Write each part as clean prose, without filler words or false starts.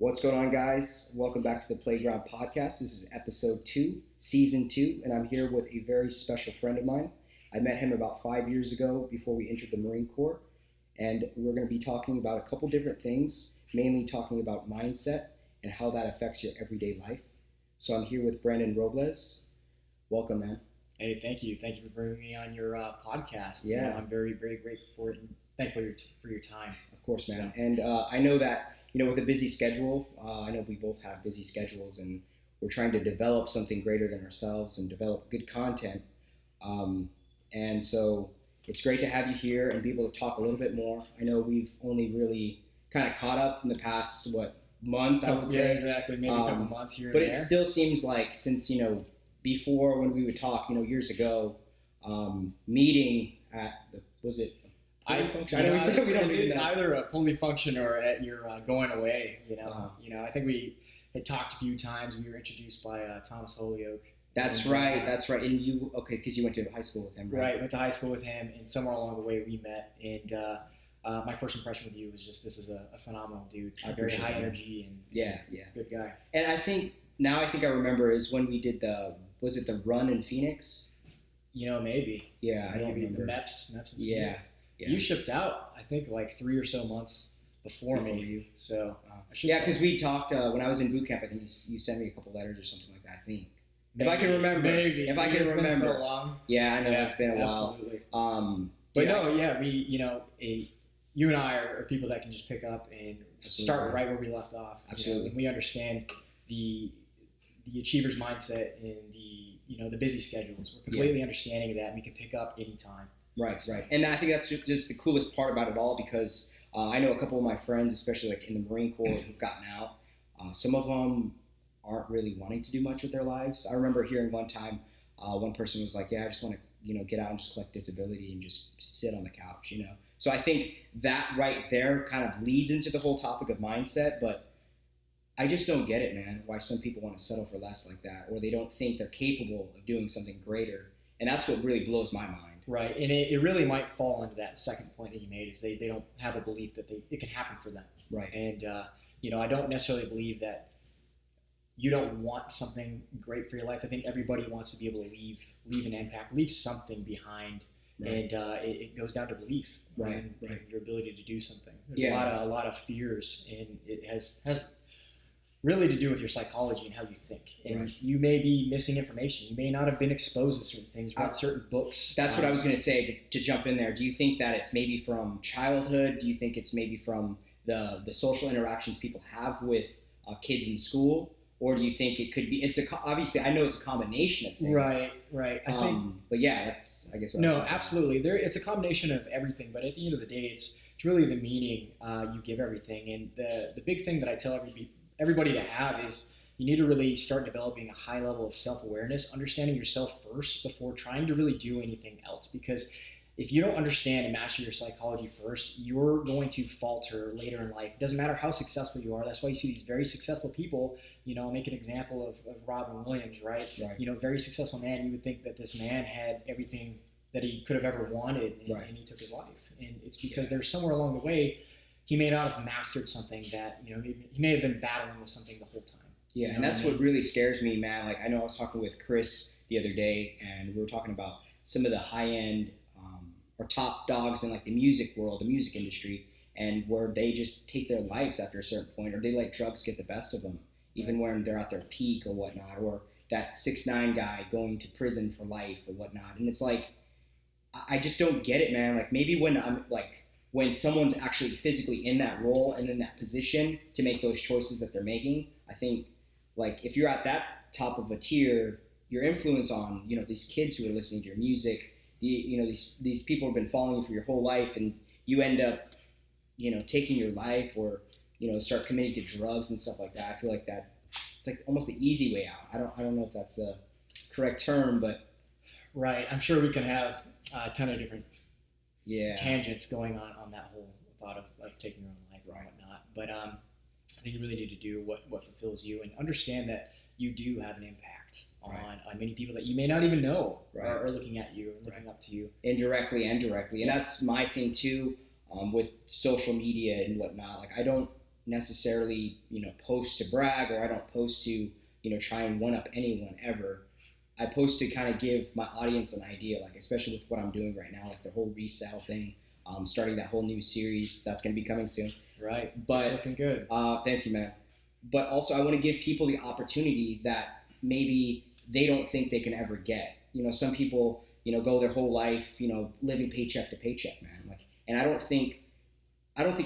What's going on, guys? Welcome back to the PlayGround podcast. This is episode 2, season 2, and I'm here with a very special friend of mine. I met him about 5 years ago before we entered the Marine Corps, and we're going to be talking about a couple different things, mainly talking about mindset and how that affects your everyday life. So I'm here with Brandon Robles. Welcome, man. Hey, thank you. Thank you for bringing me on your podcast. Yeah. I'm very, very grateful for it and thankful for your time. Of course, man. So. And I know that, with a busy schedule, I know we both have busy schedules, and we're trying to develop something greater than ourselves and develop good content. And so it's great to have you here and be able to talk a little bit more. I know we've only really kind of caught up in the past, month, I would say. Yeah, exactly. Maybe a couple months here and there. But it still seems like since, before when we would talk, years ago, meeting at I know we don't need either a pulley function or at your going away. I think we had talked a few times. We were introduced by Thomas Holyoke. That's right. And you, because you went to high school with him, right? Right, went to high school with him, and somewhere along the way we met. And my first impression with you was just this is a phenomenal dude. Very high energy and good guy. And I think I remember is when we did was it the run in Phoenix? Maybe. Yeah, I don't remember. The MEPS in Phoenix. Yeah. You shipped out, I think, like 3 or so months before me. You. So because we talked when I was in boot camp. I think you sent me a couple letters or something like that. I think if I can remember. If I can remember. It's been so long. Yeah, I know it's been a while. Absolutely. You and I are people that can just pick up and start right where we left off. Absolutely. And we understand the achiever's mindset and the busy schedules. We're completely understanding of that. We can pick up anytime. Right. And I think that's just the coolest part about it all, because I know a couple of my friends, especially like in the Marine Corps, who've gotten out. Some of them aren't really wanting to do much with their lives. I remember hearing one time, one person was like, I just want to, get out and just collect disability and just sit on the couch, So I think that right there kind of leads into the whole topic of mindset, but I just don't get it, man, why some people want to settle for less like that, or they don't think they're capable of doing something greater. And that's what really blows my mind. Right, and it really might fall into that second point that you made, is they don't have a belief that it can happen for them. Right. And, I don't necessarily believe that you don't want something great for your life. I think everybody wants to be able to leave an impact, leave something behind. Right. And it goes down to belief, right? And your ability to do something. There's a lot of fears, and it has really to do with your psychology and how you think. And you may be missing information. You may not have been exposed to certain things, read certain books. That's what I was going to say to jump in there. Do you think that it's maybe from childhood? Do you think it's maybe from the social interactions people have with kids in school? Or do you think it could be, obviously I know it's a combination of things. Right. I think, but yeah, that's, I guess what no, absolutely. It's a combination of everything, but at the end of the day, it's really the meaning you give everything. And the big thing that I tell everybody to have is you need to really start developing a high level of self-awareness, understanding yourself first before trying to really do anything else. Because if you don't understand and master your psychology first, you're going to falter later in life. It doesn't matter how successful you are. That's why you see these very successful people, make an example of Robin Williams, right? Very successful man. You would think that this man had everything that he could have ever wanted, and he took his life. And it's because there's somewhere along the way, he may not have mastered something that, he may have been battling with something the whole time. Yeah, and that's what really scares me, man. Like, I know I was talking with Chris the other day, and we were talking about some of the high-end or top dogs in like the music world, the music industry, and where they just take their lives after a certain point, or they let drugs get the best of them, even when they're at their peak or whatnot, or that 6ix9ine guy going to prison for life or whatnot. And it's like, I just don't get it, man. Like, maybe when someone's actually physically in that role and in that position to make those choices that they're making, I think, like, if you're at that top of a tier, your influence on, these kids who are listening to your music, these people have been following you for your whole life, and you end up, taking your life or, start committing to drugs and stuff like that. I feel like that it's like almost the easy way out. I don't know if that's the correct term, but. Right. I'm sure we can have a ton of different tangents going on that whole thought of like taking your own life and whatnot. But I think you really need to do what fulfills you, and understand that you do have an impact on many people that you may not even know are looking at you and looking up to you. Indirectly and directly. And that's my thing too, with social media and whatnot. Like, I don't necessarily, post to brag, or I don't post to, try and one up anyone ever. I post to kind of give my audience an idea, like especially with what I'm doing right now, like the whole resale thing, starting that whole new series that's going to be coming soon. Right. But it's looking good. Thank you, man. But also I want to give people the opportunity that maybe they don't think they can ever get. Some people, go their whole life, living paycheck to paycheck, man. Like, and I don't think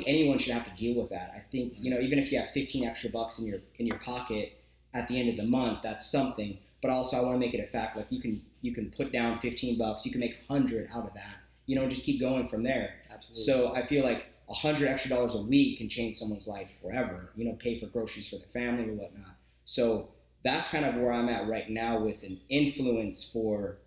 anyone should have to deal with that. I think, even if you have 15 extra bucks in your pocket at the end of the month, that's something. But also I want to make it a fact, like you can put down 15 bucks, you can make 100 out of that, just keep going from there. Absolutely. So I feel like $100 extra a week can change someone's life forever, pay for groceries for the family or whatnot. So that's kind of where I'm at right now with an influence for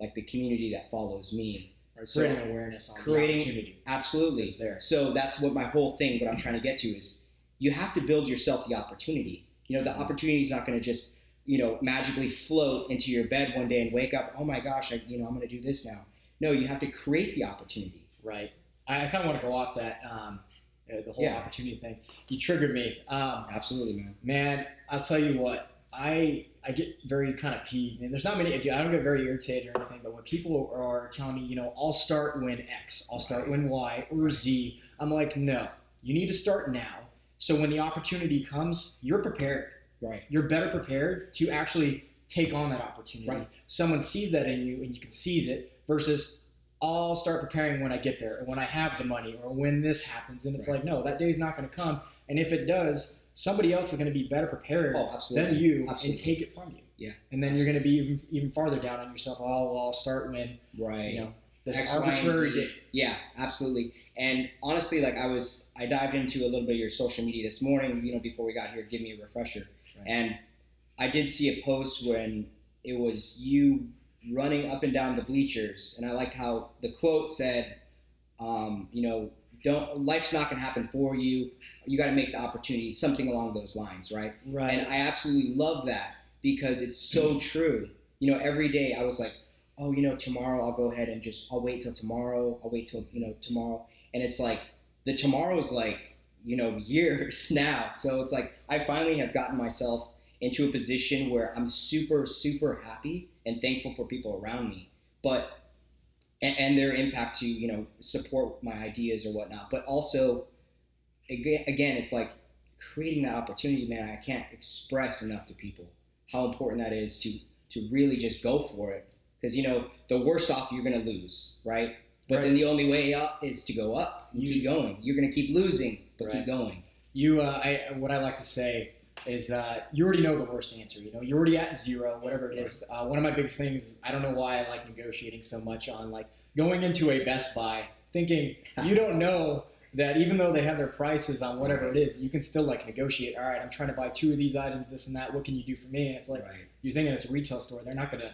like the community that follows me. Right, creating awareness on the opportunity. Absolutely. It's there. So that's what my whole thing, what I'm trying to get to is you have to build yourself the opportunity. The opportunity is not going to just, magically float into your bed one day and wake up, oh my gosh, I'm going to do this now. No, you have to create the opportunity. Right. I kind of want to go off that, the whole opportunity thing. You triggered me. Absolutely, man. Man, I'll tell you what, I get very kind of peeved, and there's not many, I don't get very irritated or anything, but when people are telling me, I'll start when X, I'll start when Y or Z, I'm like, no, you need to start now. So when the opportunity comes, you're prepared. Right. You're better prepared to actually take on that opportunity. Right. Someone sees that in you and you can seize it versus I'll start preparing when I get there or when I have the money or when this happens. And it's like, no, that day's not going to come. And if it does, somebody else is going to be better prepared than you and take it from you. Yeah. And then you're going to be even farther down on yourself. Oh, well, I'll start when, this X, arbitrary day. Yeah, absolutely. And honestly, like I dived into a little bit of your social media this morning, before we got here, give me a refresher. Right. And I did see a post when it was you running up and down the bleachers, and I liked how the quote said, life's not going to happen for you. You got to make the opportunity, something along those lines, right? Right. And I absolutely love that because it's so true. Every day I was like, oh, tomorrow I'll go ahead and I'll wait till tomorrow. I'll wait till, tomorrow. And it's like the tomorrow's like, years now. So it's like I finally have gotten myself into a position where I'm super, super happy and thankful for people around me, but and their impact to support my ideas or whatnot. But also, again, it's like creating that opportunity, man. I can't express enough to people how important that is to really just go for it, because the worst off you're gonna lose, right? But then the only way up is to go up and keep going. You're gonna keep losing, but keep going. What I like to say is you already know the worst answer. You're already at zero, whatever it is. One of my biggest things, I don't know why I like negotiating so much on like going into a Best Buy, thinking you don't know that even though they have their prices on whatever it is, you can still like negotiate. All right, I'm trying to buy 2 of these items, this and that. What can you do for me? And it's like you're thinking it's a retail store. They're not gonna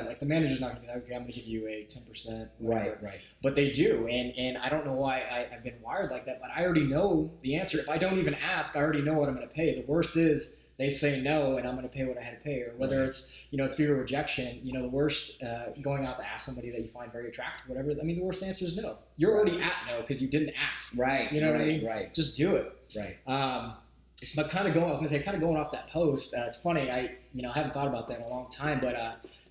like the manager's not gonna be like, okay, I'm gonna give you a 10%. Whatever. Right. But they do, and I don't know why I've been wired like that. But I already know the answer. If I don't even ask, I already know what I'm gonna pay. The worst is they say no, and I'm going to pay what I had to pay, or whether it's fear of rejection. The worst going out to ask somebody that you find very attractive, whatever. I mean, the worst answer is no. You're already at no because you didn't ask. Right. You know what I mean? Right. Just do it. Right. But kind of going off that post. It's funny. I haven't thought about that in a long time, but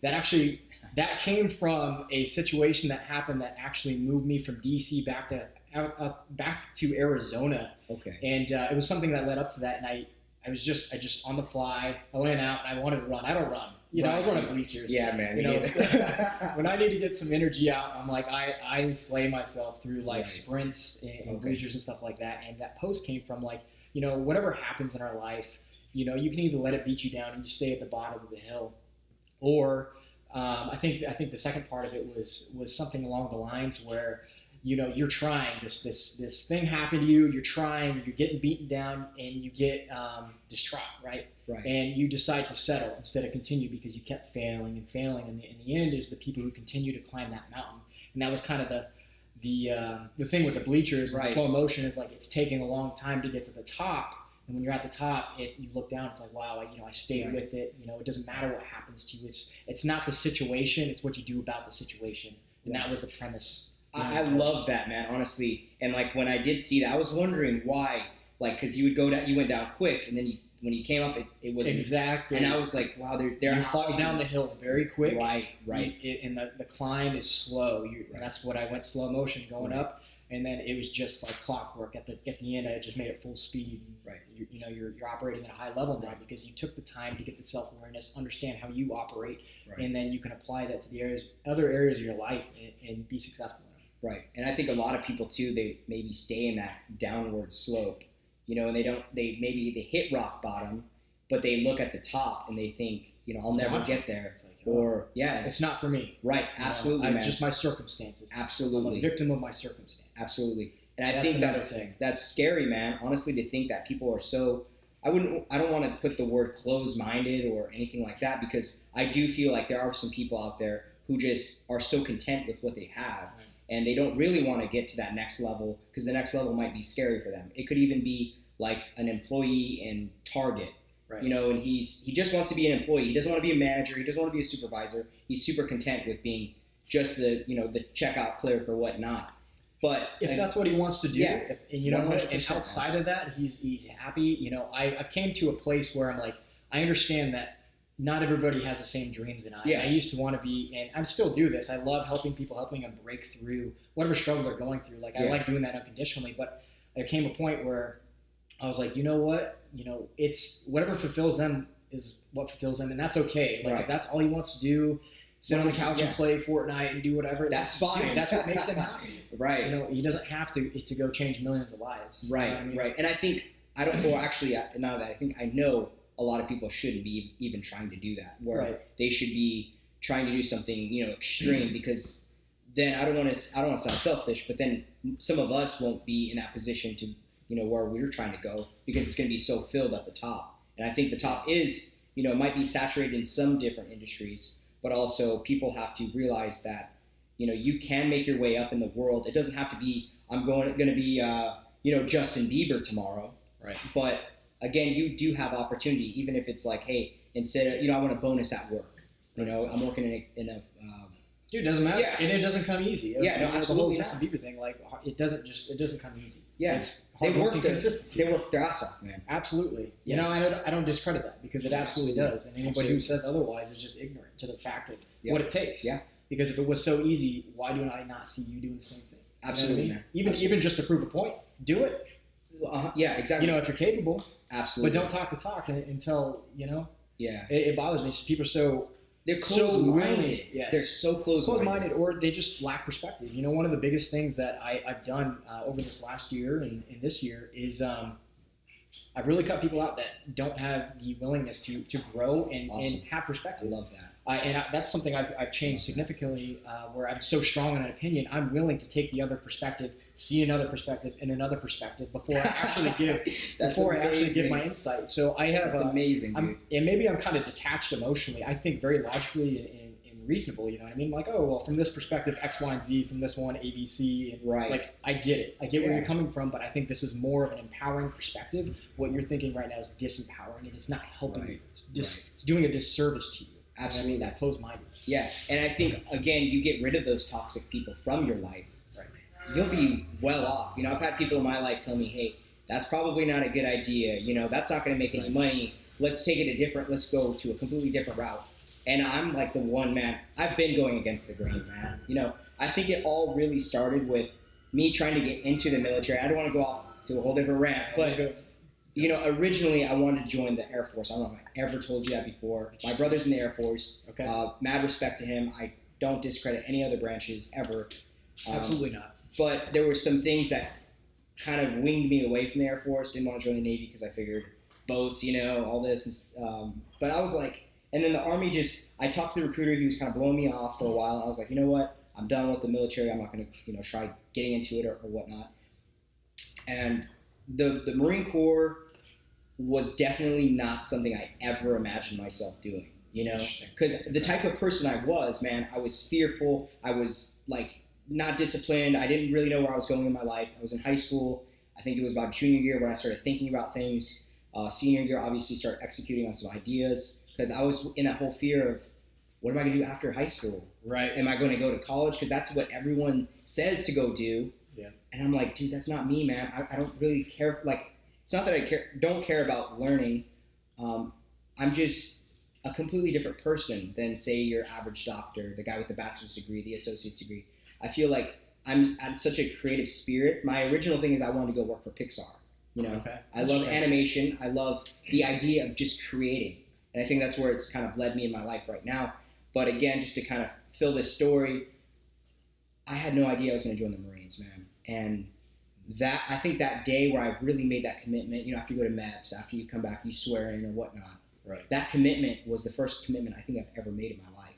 that came from a situation that happened that actually moved me from DC back to Arizona. Okay. And it was something that led up to that, and I just on the fly, I went out and I wanted to run. I don't run. I was running bleachers. Yeah, man. When I need to get some energy out, I'm like, I slay myself through like sprints and bleachers and stuff like that. And that post came from like, whatever happens in our life, you can either let it beat you down and you stay at the bottom of the hill, or I think the second part of it was something along the lines where, you're trying, this thing happened to you, you're trying, you're getting beaten down, and you get distraught, right? And you decide to settle instead of continue because you kept failing and failing. And in the end is the people who continue to climb that mountain. And that was kind of the thing with the bleachers and slow motion is like it's taking a long time to get to the top. And when you're at the top, you look down, it's like, wow, I stayed with it. It doesn't matter what happens to you. It's not the situation, it's what you do about the situation. And that was the premise. I love that, man, honestly. And like when I did see that, I was wondering why like, because you went down quick, and then when you came up, it was exactly. And I was like, wow, they're you fall down the hill very quick. Right. And the climb is slow. That's what I went slow motion going up, and then it was just like clockwork at the end. I just made it full speed. Right. You're operating at a high level now because you took the time to get the self-awareness, understand how you operate, and then you can apply that to the other areas of your life and be successful in it. Right. And I think a lot of people too, they maybe stay in that downward slope, and they hit rock bottom, but they look at the top and they think, I'll never get there. It's like, it's not for me. Right. Absolutely, man. Just my circumstances. Absolutely. I'm a victim of my circumstances. Absolutely. And I think that's scary, man. Honestly, to think that people are so, I don't want to put the word closed-minded or anything like that, because I do feel like there are some people out there who just are so content with what they have, and they don't really want to get to that next level, because the next level might be scary for them. It could even be like an employee in Target, and he just wants to be an employee. He doesn't want to be a manager. He doesn't want to be a supervisor. He's super content with being just the checkout clerk or whatnot. But if that's what he wants to do, and outside of that, he's happy. I've came to a place where I'm like, I understand that not everybody has the same dreams than I. I used to want to be, and I still do this. I love helping people, helping them break through whatever struggle they're going through. Like I like doing that unconditionally. But there came a point where I was like, you know what? It's whatever fulfills them is what fulfills them, and that's okay. Like if that's all he wants to do, sit on the couch and play Fortnite and do whatever. That's fine. That's what makes him happy. Right. He doesn't have to go change millions of lives. Right. I mean? Right. And I think now that I think I know a lot of people shouldn't be even trying to do that. Where they should be trying to do something extreme, because then I don't want to sound selfish, but then some of us won't be in that position to where we're trying to go, because it's going to be so filled at the top. And I think the top is might be saturated in some different industries. But also people have to realize that, you can make your way up in the world. It doesn't have to be, I'm going to be, Justin Bieber tomorrow. Right. But again, you do have opportunity, even if it's like, hey, instead of, I want a bonus at work. I'm working in a dude, it doesn't matter. Yeah. And it doesn't come easy. Absolutely. The whole Justin Bieber thing, like it doesn't come easy. Yeah. It's hard work and consistency. They work their ass off, man. Absolutely. Yeah. I don't discredit that, because it absolutely does. And anybody who says otherwise is just ignorant to the fact of what it takes. Yeah. Because if it was so easy, why do I not see you doing the same thing? Absolutely, man. Even just to prove a point, do it. Yeah, exactly. If you're capable. Absolutely. But don't talk the talk until, Yeah. It bothers me. People are so... They're closed-minded. Yes. They're so closed-minded. Or they just lack perspective. One of the biggest things that I've done over this last year and this year is I've really cut people out that don't have the willingness to grow and have perspective. I love that. That's something I've changed significantly, where I'm so strong in an opinion. I'm willing to take the other perspective, see another perspective, and another perspective before I actually give my insight. So I have. That's amazing. And maybe I'm kind of detached emotionally. I think very logically and reasonable. You know what I mean? Like, oh well, from this perspective, X, Y, and Z. From this one, A, B, C. And like, I get it. I get where you're coming from, but I think this is more of an empowering perspective. What you're thinking right now is disempowering, and it's not helping you. It's doing a disservice to you. Absolutely. That closed-mindedness. Yeah, and I think, again, you get rid of those toxic people from your life, you'll be well off. I've had people in my life tell me, hey, that's probably not a good idea. That's not going to make any money. Let's take it let's go to a completely different route. And I'm like the one, man, I've been going against the grain, man. I think it all really started with me trying to get into the military. I don't want to go off to a whole different rant, but... originally I wanted to join the Air Force. I don't know if I ever told you that before. My brother's in the Air Force. Okay. Mad respect to him. I don't discredit any other branches ever. Absolutely not. But there were some things that kind of winged me away from the Air Force. Didn't want to join the Navy because I figured boats, all this. But I was like, and then the Army I talked to the recruiter. He was kind of blowing me off for a while. And I was like, you know what? I'm done with the military. I'm not going to, try getting into it or whatnot. And the Marine Corps was definitely not something I ever imagined myself doing, because the type of person I was, man, I was fearful. I was like not disciplined. I didn't really know where I was going in my life. I was in high school. I think it was about junior year when I started thinking about things. Senior year, obviously, started executing on some ideas, because I was in that whole fear of, what am I going to do after high school? Right. Am I going to go to college? Because that's what everyone says to go do. Yeah. And I'm like, dude, that's not me, man. I don't really care. Like, it's not that I don't care about learning. I'm just a completely different person than, say, your average doctor, the guy with the bachelor's degree, the associate's degree. I feel like I'm at such a creative spirit. My original thing is I wanted to go work for Pixar. You know, Okay. I love animation. I love the idea of just creating. And I think that's where it's kind of led me in my life right now. But again, just to kind of fill this story, I had no idea I was going to join the Marines, man. And that, I think that day where I really made that commitment, you know, after you go to MEPS, after you come back, you swear in or whatnot. Right. That commitment was the first commitment I think I've ever made in my life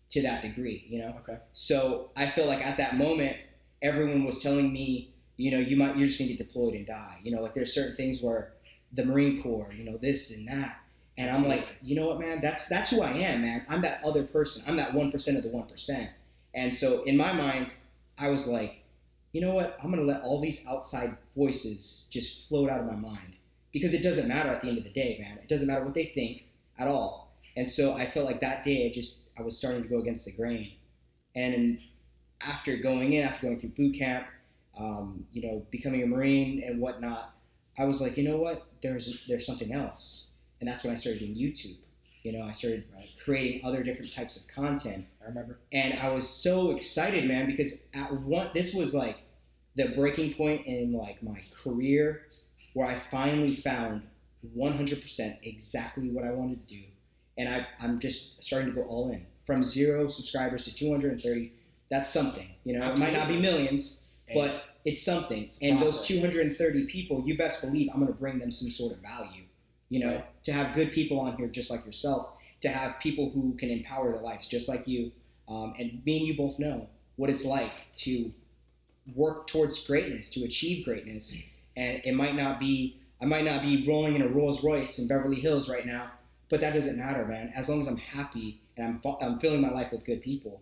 to that degree, you know? Okay. So I feel like at that moment, everyone was telling me, you know, you're just going to get deployed and die. You know, like there's certain things where the Marine Corps, you know, this and that. And Absolutely. I'm like, you know what, man, that's who I am, man. I'm that other person. I'm that 1% of the 1%. And so in my mind, I was like, you know what, I'm going to let all these outside voices just float out of my mind. Because it doesn't matter at the end of the day, man. It doesn't matter what they think at all. And so I felt like that day I was starting to go against the grain. And after going through boot camp, you know, becoming a Marine and whatnot, I was like, you know what, there's something else. And that's when I started doing YouTube. You know, I started creating other different types of content. I remember. And I was so excited, man, because this was like the breaking point in like my career, where I finally found 100% exactly what I wanted to do. And I'm just starting to go all in. From 0 subscribers to 230, that's something. You know, Absolutely. It might not be millions, but it's something. And those 230 people, you best believe I'm going to bring them some sort of value. You know, to have good people on here just like yourself, to have people who can empower their lives just like you. And me and you both know what it's like to work towards greatness, to achieve greatness. And I might not be rolling in a Rolls Royce in Beverly Hills right now, but that doesn't matter, man. As long as I'm happy and I'm filling my life with good people,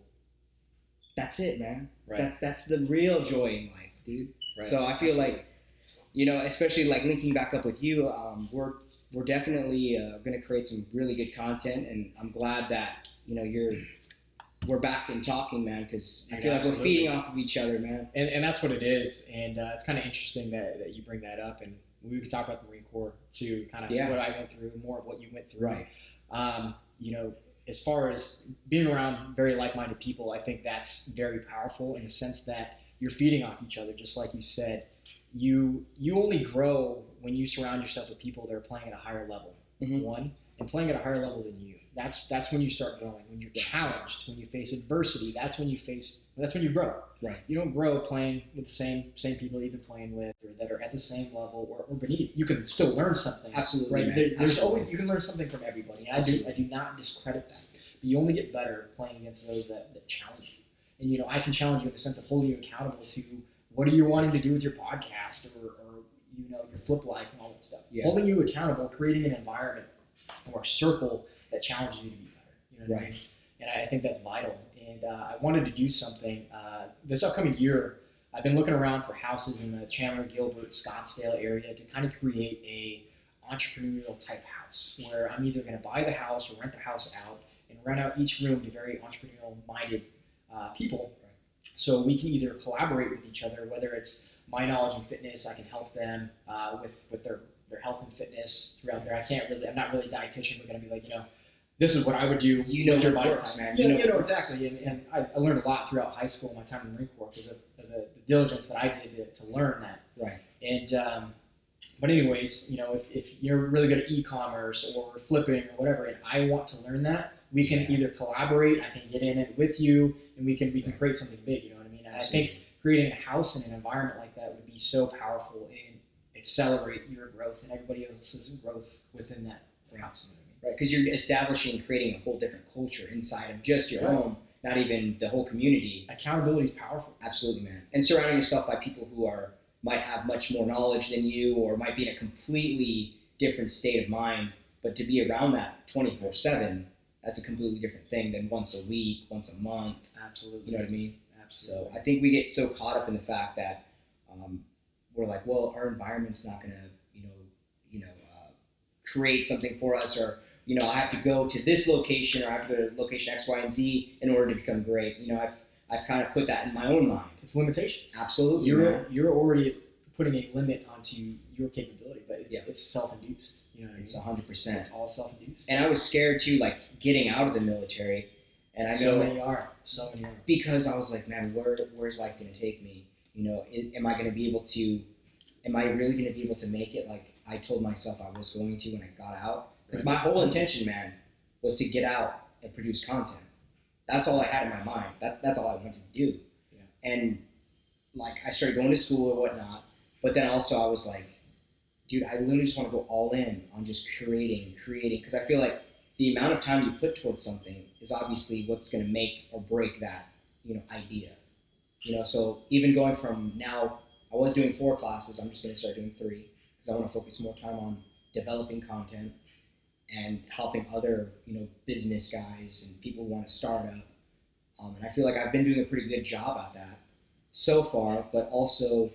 that's it, man. Right. That's the real joy in life, dude. Right. So I feel like, you know, especially like linking back up with you, we're definitely going to create some really good content, and I'm glad that, you know, we're back and talking, man, because I feel like we're feeding off of each other, man. And that's what it is, and it's kind of interesting that you bring that up, and we could talk about the Marine Corps too, kind of what I went through, more of what you went through. Right. You know, as far as being around very like-minded people, I think that's very powerful in the sense that you're feeding off each other, just like you said. You only grow when you surround yourself with people that are playing at a higher level, one, and playing at a higher level than you. That's when you start growing. When you're challenged, when you face adversity, that's when you grow. Right. You don't grow playing with the same people you've been playing with, or that are at the same level or beneath. You can still learn something. Absolutely. Right. There's always, you can learn something from everybody, and I do not discredit that. But you only get better playing against those that challenge you. And, you know, I can challenge you in the sense of holding you accountable to what are you wanting to do with your podcast or you know, your flip life and all that stuff. Yeah. Holding you accountable, creating an environment or a circle that challenges you to be better. You know what I mean? And I think that's vital. And I wanted to do something this upcoming year. I've been looking around for houses in the Chandler, Gilbert, Scottsdale area to kind of create a entrepreneurial type house where I'm either going to buy the house or rent the house out and rent out each room to very entrepreneurial minded people. So we can either collaborate with each other, whether it's my knowledge in fitness, I can help them with their health and fitness throughout there. I'm not really a dietitian. We're going to be like, you know, this is what I would do. You know your body type, man. You know exactly. And I learned a lot throughout high school, my time in the Marine Corps, because of the diligence that I did to learn that. Right. And but anyways, you know, if you're really good at e-commerce or flipping or whatever, and I want to learn that, we can either collaborate. I can get in it with you, and we can create something big. You know what I mean? And I think creating a house in an environment like that would be so powerful and accelerate your growth and everybody else's growth within that house. You know what I mean? Right, because you're establishing and creating a whole different culture inside of just your home, not even the whole community. Accountability is powerful. Absolutely, man. And surrounding yourself by people who might have much more knowledge than you, or might be in a completely different state of mind, but to be around that 24/7, that's a completely different thing than once a week, once a month. Absolutely. You know what I mean? Absolutely. So I think we get so caught up in the fact that we're like, well, our environment's not going to, create something for us, or, you know, I have to go to this location, or I have to go to location X, Y, and Z in order to become great. You know, I've kind of put that in my own mind. It's limitations. Absolutely. You're already putting a limit onto your capability, but it's self-induced. You know what I mean? It's 100%. It's all self-induced. And I was scared too, like getting out of the military. And I know so many are. Because I was like, man, where's life going to take me? You know, am I really going to be able to make it like I told myself I was going to when I got out? Because my whole intention, man, was to get out and produce content. That's all I had in my mind. That's all I wanted to do. Yeah. And like I started going to school or whatnot, but then also I was like, dude, I literally just want to go all in on just creating, because I feel like the amount of time you put towards something is obviously what's going to make or break that, you know, idea. You know, so even going from now, I was doing 4 classes, I'm just going to start doing 3 because I want to focus more time on developing content and helping other, you know, business guys and people who want to start up. And I feel like I've been doing a pretty good job at that so far, but also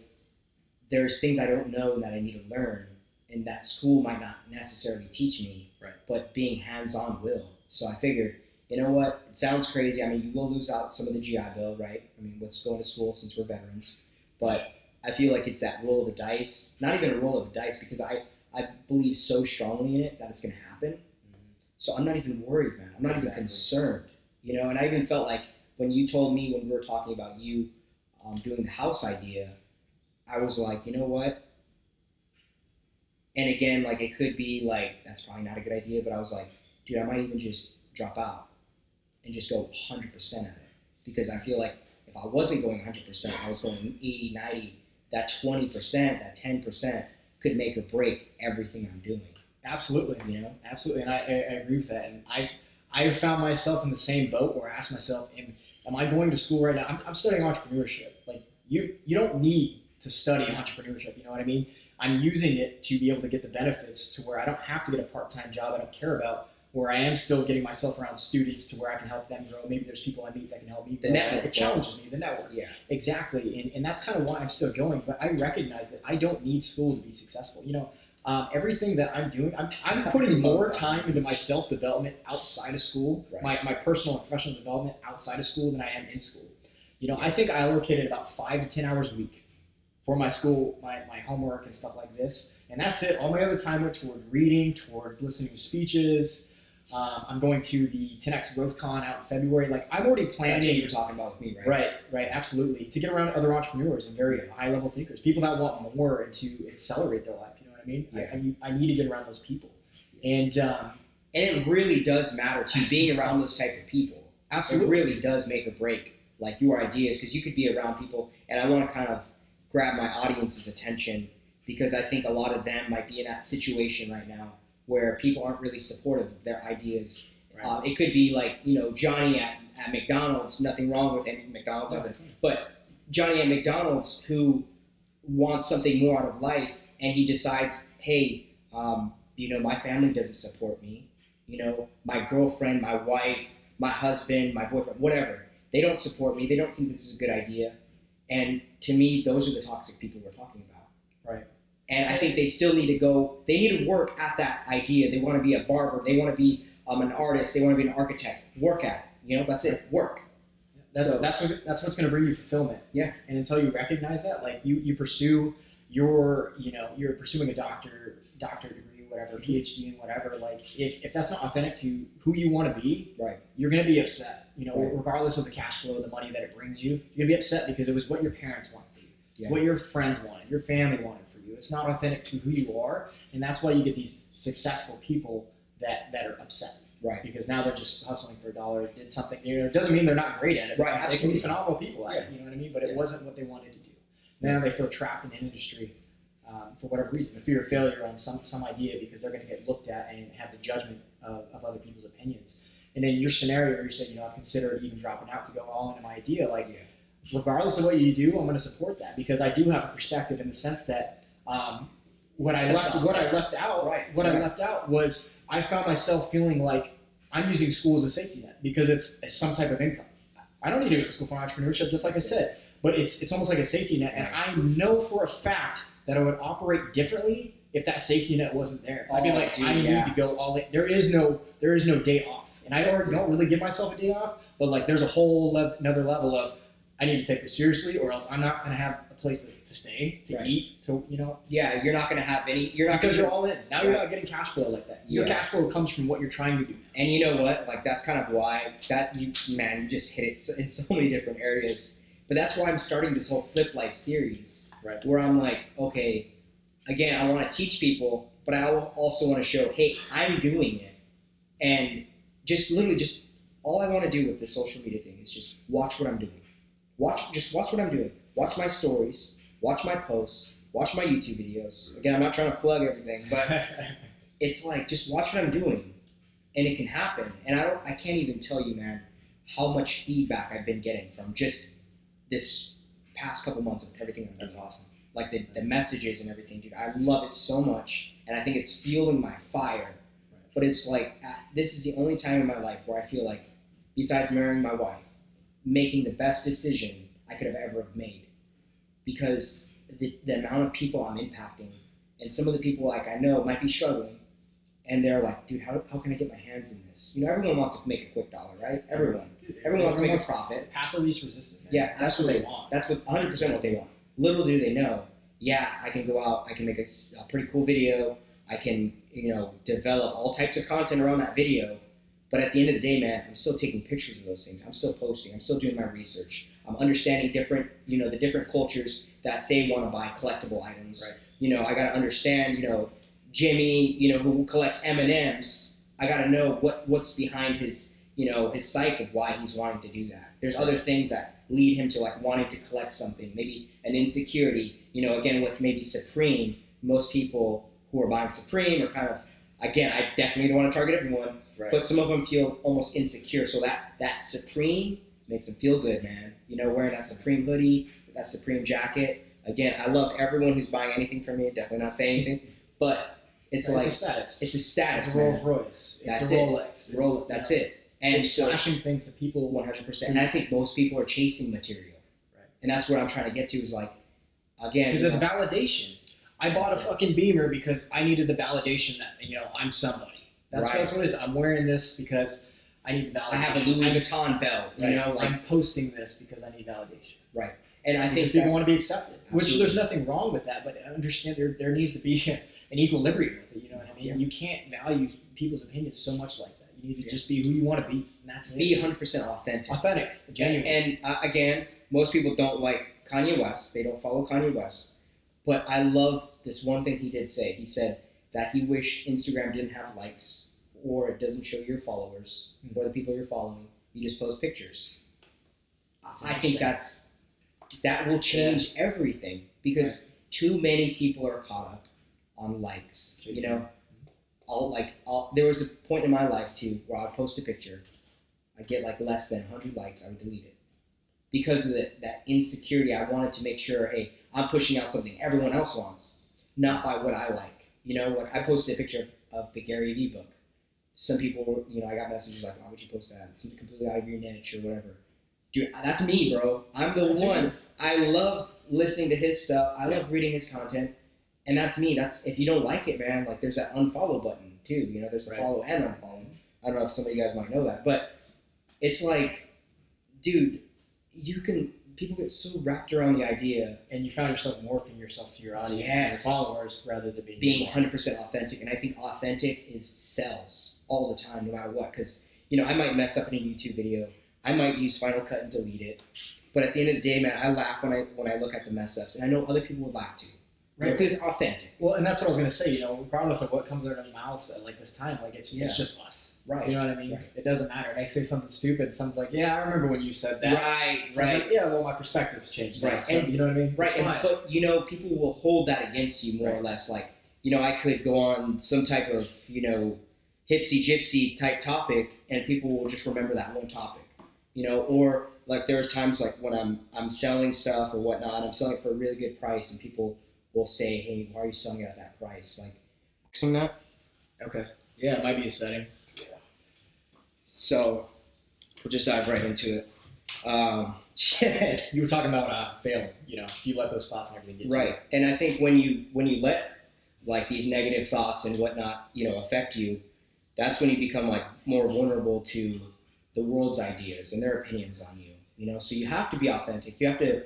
there's things I don't know that I need to learn and that school might not necessarily teach me, right, but being hands-on will. So I figured, you know what, it sounds crazy. I mean, you will lose out some of the GI Bill, right? I mean, let's go to school since we're veterans. But I feel like it's that roll of the dice, not even a roll of the dice, because I believe so strongly in it that it's going to happen. Mm-hmm. So I'm not even worried, man. I'm not even concerned, you know? And I even felt like when you told me, when we were talking about you doing the house idea, I was like, you know what? And again, like it could be like, that's probably not a good idea, but I was like, dude, I might even just drop out and just go 100% at it. Because I feel like if I wasn't going 100%, I was going 80, 90, that 20%, that 10% could make or break everything I'm doing. Absolutely. You know? Absolutely. And I agree with that. And I found myself in the same boat where I asked myself, am I going to school right now? I'm studying entrepreneurship. Like you don't need to study entrepreneurship. You know what I mean? I'm using it to be able to get the benefits to where I don't have to get a part-time job I don't care about, where I am still getting myself around students to where I can help them grow. Maybe there's people I meet that can help me grow. The network. It challenges me, the network. Yeah. Exactly. And that's kind of why I'm still going. But I recognize that I don't need school to be successful. You know, everything that I'm doing, I'm putting more time into my self-development outside of school, right, my personal and professional development outside of school than I am in school. You know, I think I allocated about 5 to 10 hours a week for my school, my homework and stuff like this. And that's it. All my other time went toward reading, towards listening to speeches. I'm going to the 10X Growth Con out in February. Like I'm already planning. That's what you're talking about with me, right? Right, absolutely. To get around other entrepreneurs and very high-level thinkers, people that want more and to accelerate their life. You know what I mean? Yeah. I need to get around those people. And it really does matter too, being around those type of people. Absolutely. It really does make or break like your ideas, because you could be around people, and I want to kind of grab my audience's attention because I think a lot of them might be in that situation right now where people aren't really supportive of their ideas. Right. It could be like, you know, Johnny at McDonald's, nothing wrong with any McDonald's, but Johnny at McDonald's who wants something more out of life, and he decides, hey, you know, my family doesn't support me. You know, my girlfriend, my wife, my husband, my boyfriend, whatever, they don't support me. They don't think this is a good idea. And to me, those are the toxic people we're talking about. Right. And I think they still need to go, they need to work at that idea. They want to be a barber. They want to be an artist. They want to be an architect. Work at it. You know, that's it. Work. That's what's going to bring you fulfillment. Yeah. And until you recognize that, like you pursue you're pursuing a doctorate degree, whatever, PhD and whatever, like if that's not authentic to who you want to be, right, you're going to be upset, you know, regardless of the cash flow, the money that it brings you, you're going to be upset because it was what your parents wanted for you, what your friends wanted, your family wanted for you. It's not authentic to who you are, and that's why you get these successful people that are upset. Right. Because now they're just hustling for a dollar, did something, you know, it doesn't mean they're not great at it. Right, they can be phenomenal people at it, you know what I mean? But it wasn't what they wanted to do. Now they feel trapped in an industry for whatever reason, the fear of failure on some idea because they're going to get looked at and have the judgment of other people's opinions. And in your scenario where you said, you know, I've considered even dropping out to go all into my idea, like regardless of what you do, I'm going to support that because I do have a perspective in the sense that what I left out was I found myself feeling like I'm using school as a safety net because it's some type of income. I don't need to go to school for entrepreneurship, just like I said, but it's almost like a safety net, and I know for a fact that I would operate differently if that safety net wasn't there. I'd be like, I need to go all in. There is no day off, and I already don't really give myself a day off, but like there's a whole another level of I I need to take this seriously, or else I'm not going to have a place to stay, to eat, to, you know. Yeah, you're not going to have any. Because you're all in. Now you're not getting cash flow like that. Your cash flow comes from what you're trying to do. And you know what? Like, that's kind of why you just hit it in so many different areas. But that's why I'm starting this whole Flip Life series, where I'm like, okay, again, I want to teach people, but I also want to show, hey, I'm doing it. And just all I want to do with this social media thing is just watch what I'm doing. Watch what I'm doing. Watch my stories. Watch my posts. Watch my YouTube videos. Again, I'm not trying to plug everything, but it's like, just watch what I'm doing, and it can happen. And I can't even tell you, man, how much feedback I've been getting from just this past couple months of everything I'm doing. That's awesome. Like the messages and everything, dude. I love it so much, and I think it's fueling my fire. But it's like, this is the only time in my life where I feel like, besides marrying my wife, making the best decision I could have ever made. Because the amount of people I'm impacting, and some of the people like I know might be struggling, and they're like, dude, how can I get my hands in this? You know, everyone wants to make a quick dollar, right? Everyone wants to make a profit. Path of least resistance, man. Yeah, that's what they want. That's what 100% what they want. Little do they know, yeah, I can go out, I can make a pretty cool video, I can, you know, develop all types of content around that video. But at the end of the day, man, I'm still taking pictures of those things. I'm still posting. I'm still doing my research. I'm understanding the different cultures that say want to buy collectible items. Right. You know, I got to understand, you know, Jimmy, you know, who collects M&Ms. I got to know what's behind his, you know, his psyche of why he's wanting to do that. There's other things that lead him to like wanting to collect something. Maybe an insecurity. You know, again, with maybe Supreme, most people who are buying Supreme are kind of, again, I definitely don't want to target everyone, but some of them feel almost insecure. So that Supreme makes them feel good, man. You know, wearing that Supreme hoodie, that Supreme jacket. Again, I love everyone who's buying anything from me. Definitely not saying anything, but it's like, it's a status. It's a status. It's a Rolls Royce. It's a Rolex. That's it. And it's so, flashing things that people 100%. And I think most people are chasing material. Right. And that's what I'm trying to get to is like, again, because it's validation. I bought a fucking Beamer because I needed the validation that, you know, I'm somebody. That's what it is. I'm wearing this because I need validation. I have a Louis Vuitton belt. You know, like, I'm posting this because I need validation. Right. And I think people want to be accepted, absolutely. Which there's nothing wrong with that, but I understand there needs to be an equilibrium with it. You know what I mean? Yeah. You can't value people's opinions so much like that. You need to just be who you want to be, and that's it. Be 100% authentic. Authentic, genuine. And again, most people don't like Kanye West. They don't follow Kanye West. But I love this one thing he did say. He said that he wished Instagram didn't have likes, or it doesn't show your followers or the people you're following. You just post pictures. I think that will change everything, because too many people are caught up on likes. You know, there was a point in my life too where I'd post a picture, I'd get like less than 100 likes, I would delete it because of that insecurity. I wanted to make sure, hey, I'm pushing out something everyone else wants, not by what I like. You know, like I posted a picture of the Gary Vee book. Some people, you know, I got messages like, why would you post that? It's completely out of your niche or whatever. Dude, that's me, bro. I'm the one. I love listening to his stuff. I love reading his content. And that's me. That's, if you don't like it, man, like there's that unfollow button too. You know, there's a follow and unfollow. I don't know if some of you guys might know that, but it's like, dude, people get so wrapped around the idea. And you found yourself morphing yourself to your audience and your followers rather than being 100% authentic. And I think authentic sells all the time, no matter what. Because, you know, I might mess up in a YouTube video. I might use Final Cut and delete it. But at the end of the day, man, I laugh when I look at the mess ups. And I know other people would laugh too. Right. Because it's authentic. Well, and that's what I was going to say, you know, regardless of what comes out of their mouths at like this time, like it's just us. Right. You know what I mean? Right. It doesn't matter. And I say something stupid, someone's like, yeah, I remember when you said that. Right. Like, yeah, well, my perspective's changed. Right. So, you know what I mean? Right. But, you know, people will hold that against you more or less. Like, you know, I could go on some type of, you know, hipsy gypsy type topic and people will just remember that one topic, you know, or like there's times like when I'm selling stuff or whatnot, I'm selling it for a really good price and people will say, hey, why are you selling it at that price? Like, fixing that? Okay. Yeah, it might be a setting. Yeah. So we'll just dive right into it. Shit. You were talking about failing, you know, if you let those thoughts and everything get right. And I think when you let like these negative thoughts and whatnot, you know, affect you, that's when you become like more vulnerable to the world's ideas and their opinions on you. you know. So you have to be authentic. You have to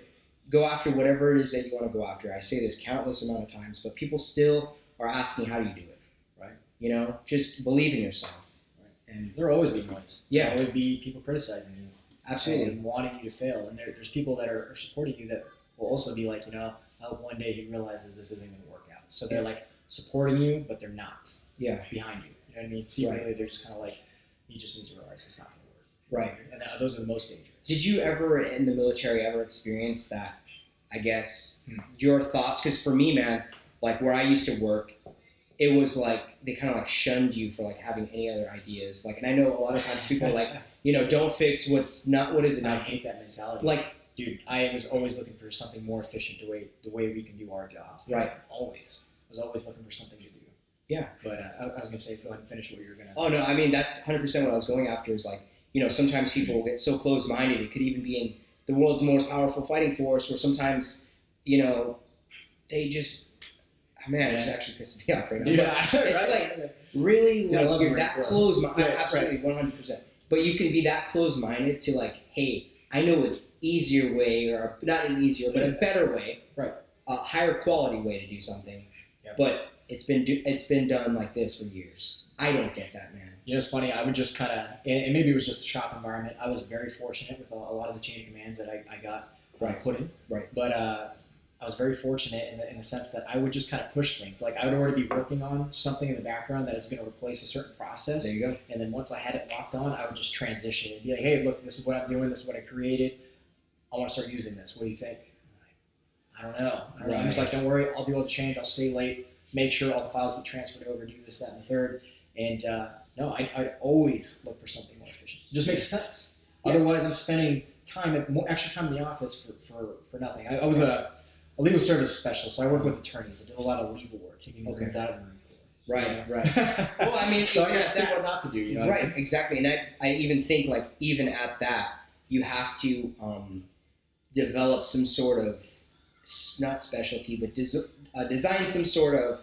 go after whatever it is that you want to go after. I say this countless amount of times, but people still are asking, how do you do it? Right. You know, just believe in yourself. Right. And there'll always be noise. Yeah. There'll always be people criticizing you. Absolutely. And wanting you to fail. And there's people that are supporting you that will also be like, you know, one day he realizes this isn't going to work out. So they're like supporting you, but they're not behind you. You know what I mean? So really, they're just kind of like, he just needs to realize it's not going to work. Right. And those are the most dangerous. Did you ever in the military ever experience that, I guess, your thoughts? Because for me, man, like where I used to work, it was like they kind of like shunned you for like having any other ideas. Like, and I know a lot of times people are like, you know, don't fix what's not, what is it? I hate that mentality. Like, dude, I was always looking for something more efficient, the way we can do our jobs. Right. Always. I was always looking for something to do. Yeah. But I was going to say, go ahead and finish what you were going to. Oh, no, I mean, that's 100% what I was going after is like, you know, sometimes people get so closed-minded. It could even be in the world's most powerful fighting force where sometimes, you know, they just, man, it's actually pissing me off right now. Yeah, it's like, really, yeah, like, you're that closed-minded. Right, absolutely, 100%. But you can be that closed-minded to like, hey, I know an easier way, or not an easier, but a better way, a higher quality way to do something. Yep. But it's been done like this for years. I don't get that, man. You know, it's funny. I would just kind of, and maybe it was just the shop environment. I was very fortunate with a lot of the chain of commands that I got put in. Right. But I was very fortunate in the sense that I would just kind of push things. Like I would already be working on something in the background that was going to replace a certain process. There you go. And then once I had it locked on, I would just transition and be like, hey, look, this is what I'm doing. This is what I created. I want to start using this. What do you think? I don't know. I'm just like, don't worry. I'll do all the change. I'll stay late. Make sure all the files get transferred over. Do this, that, and the third. And no, I'd always look for something more efficient. It just makes sense. Yeah. Otherwise, I'm spending extra time in the office for nothing. I was a legal services specialist, so I work with attorneys. I do a lot of legal work, taking immigrants out of the Marine Corps. Right. Well, I mean, so I got to see what not to do. You know right, what I mean? Exactly. And I even think, like, even at that, you have to develop some sort of, not specialty, but design some sort of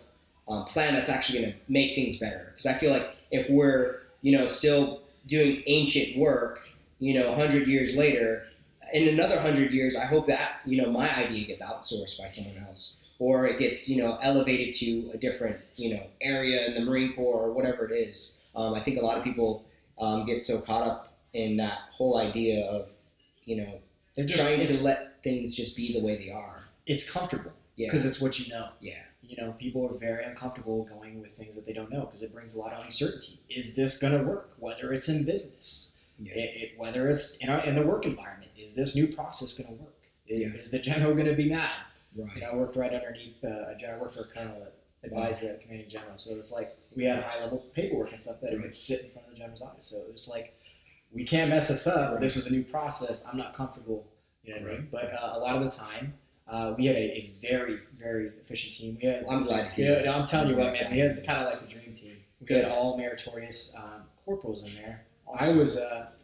plan that's actually going to make things better. Because I feel like if we're, you know, still doing ancient work, you know, 100 years later, in another 100 years, I hope that, you know, my idea gets outsourced by someone else, or it gets, you know, elevated to a different, you know, area in the Marine Corps or whatever it is. I think a lot of people get so caught up in that whole idea of, you know, they're trying to let things just be the way they are. It's comfortable because it's what you know. Yeah. You know, people are very uncomfortable going with things that they don't know because it brings a lot of uncertainty. Is this going to work? Whether it's in business, whether it's in the work environment, is this new process going to work? Is the general going to be mad? Right. You know, I worked right underneath a general. I worked for a colonel that advised the commanding general. So it's like we had high level paperwork and stuff that would sit in front of the general's eyes. So it was like, we can't mess this up. Right. This is a new process. I'm not comfortable. You know what I mean? But a lot of the time, we had a very, very efficient team. We had, I'm glad to hear that. I'm telling you what, man, we had kind of like the dream team. We had all meritorious corporals in there. Awesome.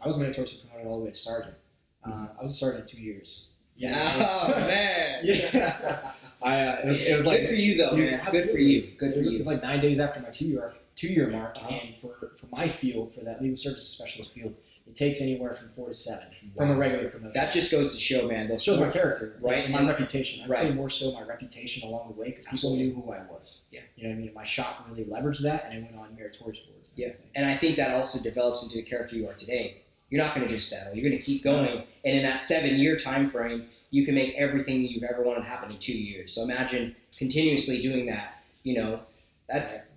I was meritoriously promoted all the way to sergeant. I was a sergeant in 2 years. Yeah. Oh, man. Yeah. It was like, good for you, though, man. Absolutely. Good for you. Good for you. It was like 9 days after my two-year mark, and for my field, for that legal services specialist field, it takes anywhere from 4 to 7 from a regular promotion. That just goes to show, man. That shows my character, right? And my reputation. I'd say more so my reputation along the way because people knew who I was. Yeah. You know what I mean? My shop really leveraged that, and I went on meritorious boards. And I think that also develops into the character you are today. You're not going to just settle. You're going to keep going. And in that 7-year time frame, you can make everything you've ever wanted happen in 2 years. So imagine continuously doing that. You know, that's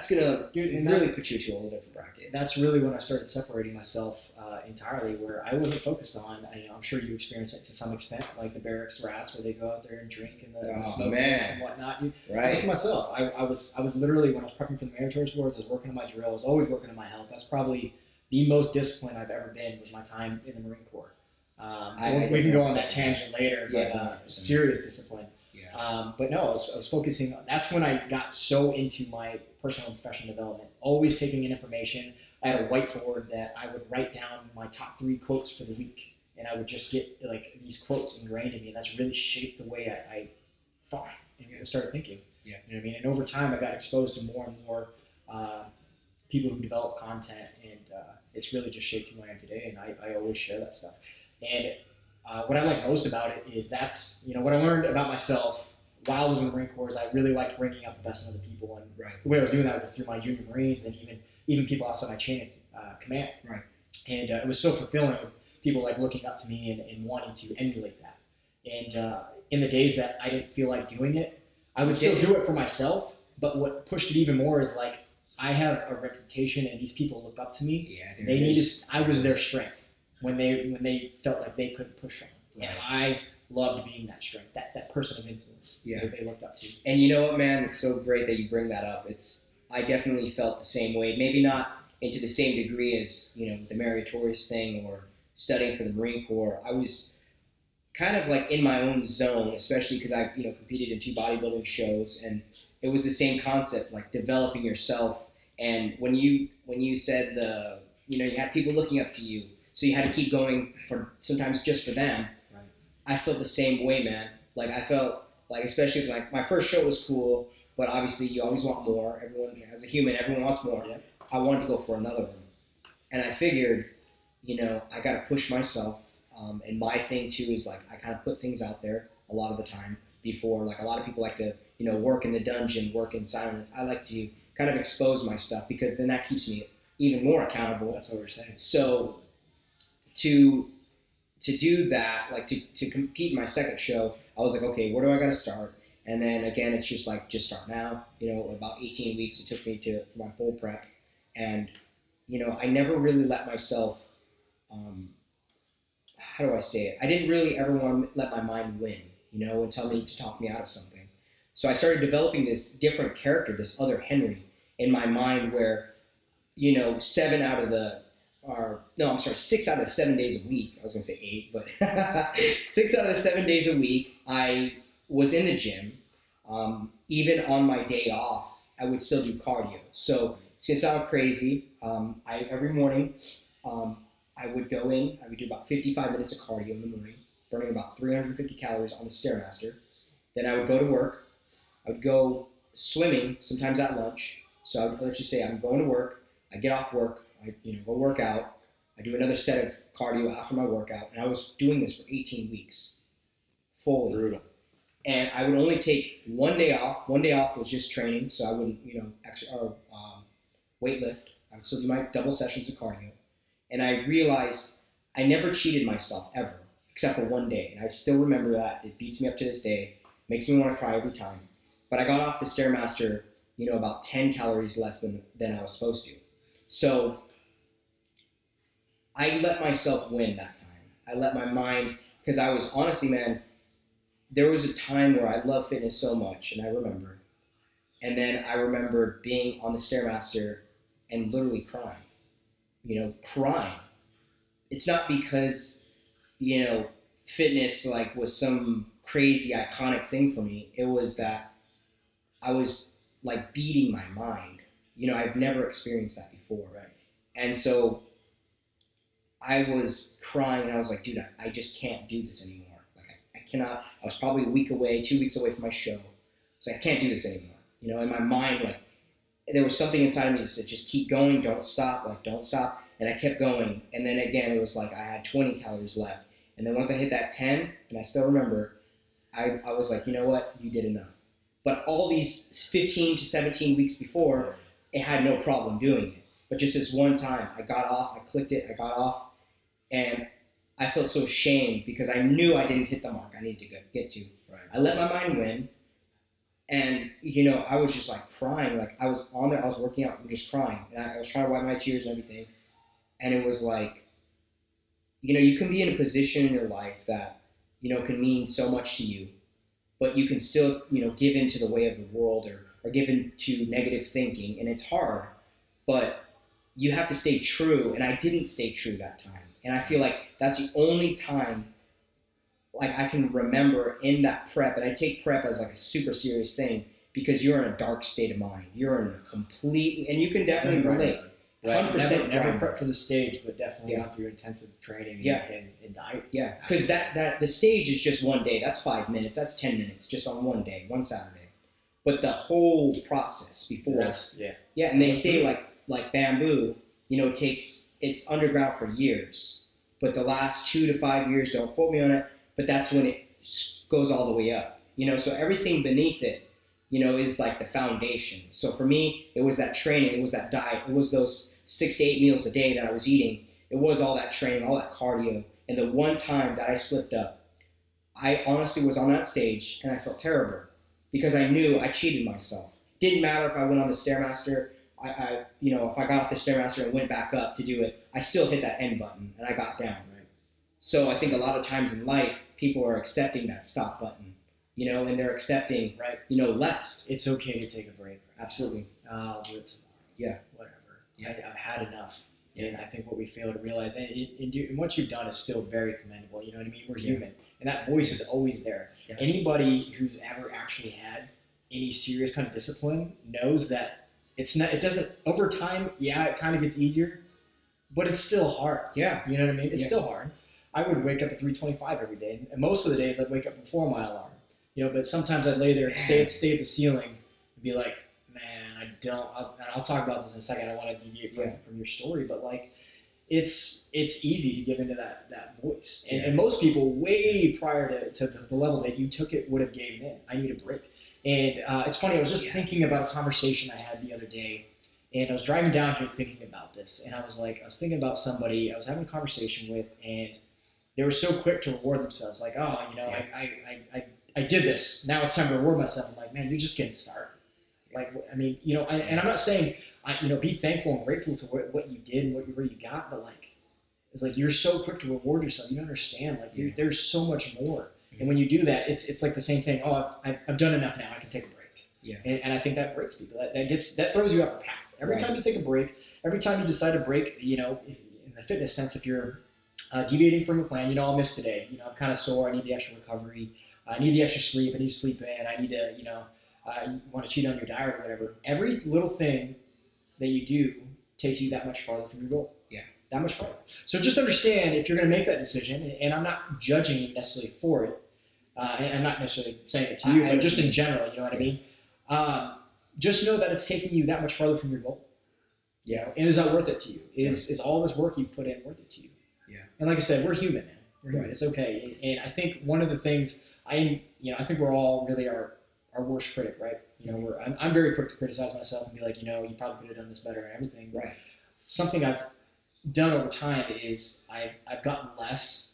going to really put you to a whole different bracket. That's really when I started separating myself entirely, where I wasn't focused on. I'm sure you experienced it to some extent, like the barracks rats, where they go out there and drink and the smoke and whatnot. Right. To myself, I was literally, when I was prepping for the meritorious boards, I was working on my drill. I was always working on my health. That's probably the most disciplined I've ever been, was my time in the Marine Corps. We can go on that tangent later, but serious discipline. Yeah. But no, I was focusing on, that's when I got so into my personal and professional development, always taking in information. I had a whiteboard that I would write down my top 3 quotes for the week, and I would just get like these quotes ingrained in me, and that's really shaped the way I thought and started thinking. Yeah. You know what I mean? And over time, I got exposed to more and more people who develop content, and it's really just shaped who I am today, and I always share that stuff. And What I like most about it is that's, what I learned about myself while I was in the Marine Corps is I really liked bringing out the best in other people. And Right. the way I was doing that was through my junior Marines and even people outside my chain of command. Right. And it was so fulfilling, people like looking up to me and wanting to emulate that. And in the days that I didn't feel like doing it, I would still do it for myself. But what pushed it even more is like I have a reputation, and these people look up to me. Yeah, they needed. I was their strength when they felt like they couldn't push on. Right. And I loved being that strength, that person of influence that they looked up to. And you know what, man? It's so great that you bring that up. I definitely felt the same way. Maybe not into the same degree as, the meritorious thing or studying for the Marine Corps. I was kind of like in my own zone, especially because I, competed in 2 bodybuilding shows, and it was the same concept, like developing yourself. And when you said you had people looking up to you, so you had to keep going for sometimes just for them. Right. I felt the same way, man. Like I felt like, especially like my first show was cool, but obviously you always want more. Everyone, as a human, everyone wants more. Yeah. I wanted to go for another one, and I figured, I got to push myself. And my thing too is like I kind of put things out there a lot of the time before. Like a lot of people like to, work in the dungeon, work in silence. I like to kind of expose my stuff because then that keeps me even more accountable. That's what we're saying. So to do that, like to compete in my second show, I was like, okay, where do I got to start? And then again, it's just like, just start now. About 18 weeks it took me for my full prep. And, I never really let myself, how do I say it? I didn't really ever want to let my mind win, and tell me to talk me out of something. So I started developing this different character, this other Henry in my mind where, 6 out of the 7 days a week. I was going to say 8, but 6 out of the 7 days a week, I was in the gym. Even on my day off, I would still do cardio. So it's going to sound crazy. Every morning, I would go in, I would do about 55 minutes of cardio in the morning, burning about 350 calories on the Stairmaster. Then I would go to work. I would go swimming, sometimes at lunch. So I would let you say I'm going to work. I get off work. I go work out. I do another set of cardio after my workout. And I was doing this for 18 weeks, fully. Brutal. And I would only take 1 day off. 1 day off was just training, so I wouldn't, weightlift. I would still do my double sessions of cardio. And I realized I never cheated myself ever, except for 1 day. And I still remember that. It beats me up to this day. Makes me want to cry every time. But I got off the Stairmaster, about 10 calories less than I was supposed to. So I let myself win that time. I let my mind, because I was honestly, man, there was a time where I loved fitness so much, and I remember. And then I remember being on the Stairmaster and literally crying. Crying. It's not because, fitness like was some crazy iconic thing for me. It was that I was like beating my mind. I've never experienced that before. Right. And so I was crying and I was like, dude, I just can't do this anymore. Like I cannot. I was probably a week away, 2 weeks away from my show. So I can't do this anymore. In my mind, like there was something inside of me that said, just keep going, don't stop, don't stop. And I kept going. And then again, it was like I had 20 calories left. And then once I hit that 10, and I still remember, I was like, you know what, you did enough. But all these 15 to 17 weeks before, it had no problem doing it. But just this one time, I got off, I clicked it, I got off, and I felt so ashamed because I knew I didn't hit the mark I needed to get to. Right. I let my mind win, and I was just like crying. Like I was on there, I was working out, and just crying, and I was trying to wipe my tears and everything. And it was like, you can be in a position in your life that, can mean so much to you, but you can still, give into the way of the world or give into negative thinking. And it's hard, but you have to stay true. And I didn't stay true that time. And I feel like that's the only time like I can remember in that prep. And I take prep as like a super serious thing because you're in a dark state of mind. You're in a completely, and you can definitely relate. 100% never prep for the stage, but definitely gone through intensive training and diet. Yeah, because that the stage is just 1 day. That's 5 minutes. That's 10 minutes just on 1 day, one Saturday. But the whole process before, and they say like bamboo, it's underground for years. but the last 2 to 5 years, don't quote me on it, but that's when it goes all the way up. So everything beneath it, is like the foundation. So for me, it was that training, it was that diet, it was those 6 to 8 meals a day that I was eating. It was all that training, all that cardio. And the one time that I slipped up, I honestly was on that stage and I felt terrible because I knew I cheated myself. Didn't matter if I went on the Stairmaster, if I got off the Stairmaster and went back up to do it, I still hit that end button and I got down, right? So I think a lot of times in life, people are accepting that stop button, and they're accepting, right, less. It's okay to take a break. Right? Absolutely. I'll do it tomorrow. Yeah. Whatever. Yeah. I've had enough. Yeah. And I think what we fail to realize, and what you've done is still very commendable. You know what I mean? We're human. And that voice is always there. Yeah. Anybody who's ever actually had any serious kind of discipline knows that it doesn't, over time, it kind of gets easier, but it's still hard. Yeah. You know what I mean? It's still hard. I would wake up at 3:25 every day. And most of the days I'd wake up before my alarm. But sometimes I'd lay there and stay at the ceiling and be like, man, I'll talk about this in a second. I want to deviate from your story, but like, it's easy to give into that voice. And most people way prior to the level that you took it would have gave in. I need a break. And it's funny, I was just thinking about a conversation I had the other day, and I was driving down here thinking about this, and I was thinking about somebody I was having a conversation with, and they were so quick to reward themselves, like, oh, I did this, now it's time to reward myself. I'm like, man, you're just getting started. Like, I mean, and I'm not saying, be thankful and grateful to what you did and where you got, but like, it's like you're so quick to reward yourself. You don't understand. Like, there's so much more. And when you do that, it's like the same thing. Oh, I've done enough now. I can take a break. Yeah. And I think that breaks people. That throws you off the path. Every time you take a break, every time you decide to break, if, in the fitness sense, if you're deviating from a plan, I'll miss today. I'm kind of sore. I need the extra recovery. I need the extra sleep. I need to sleep in. I need to, you want to cheat on your diet or whatever. Every little thing that you do takes you that much farther from your goal. Yeah. That much farther. So just understand, if you're going to make that decision, and I'm not judging you necessarily for it, and I'm not necessarily saying it to you, but just in general, you know what I mean? Just know that it's taking you that much farther from your goal. Yeah. And is that worth it to you? Is all this work you've put in worth it to you? Yeah. And like I said, we're human, man. We're human. Right. It's okay. And I think one of the things I think we're all really our worst critic, right? I'm very quick to criticize myself and be like, you probably could have done this better and everything. Right. Something I've done over time is I've gotten less,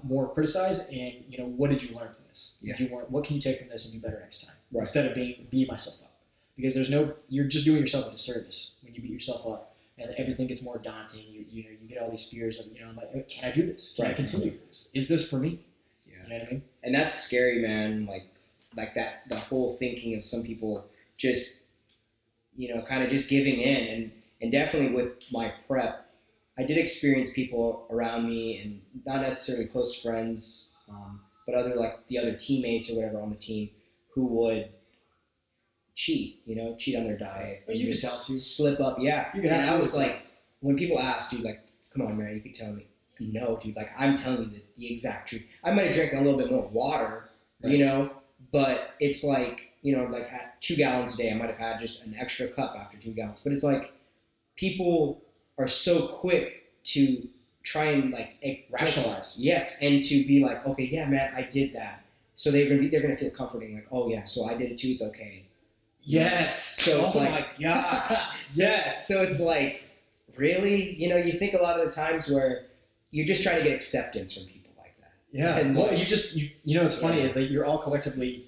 more criticized, and what did you learn from this? Yeah. What can you take from this and do better next time? Right. Instead of beat myself up, because you're just doing yourself a disservice when you beat yourself up, and everything gets more daunting. You get all these fears of I'm like, can I do this? Can I continue this? Is this for me? Yeah. You know what I mean? And that's scary, man. Like that, the whole thinking of some people just, kind of just giving in. And definitely with my prep, I did experience people around me, and not necessarily close friends, but the other teammates or whatever on the team, who would cheat on their diet. But you can tell too. Slip up, yeah. And I was like, when people ask, dude, like, come on, man, you can tell me. No, dude, like, I'm telling you the exact truth. I might have drank a little bit more water, right. But it's like, like at 2 gallons a day, I might have had just an extra cup after 2 gallons. But it's like, people are so quick to try and rationalize. Yes, and to be like, okay, yeah, man, I did that. So they're gonna feel comforting, like, oh yeah, so I did it too, it's okay. Yes. So it's my gosh. Yes. So it's like, really? You think a lot of the times where you're just trying to get acceptance from people like that. Yeah. And well, what's funny is that you're all collectively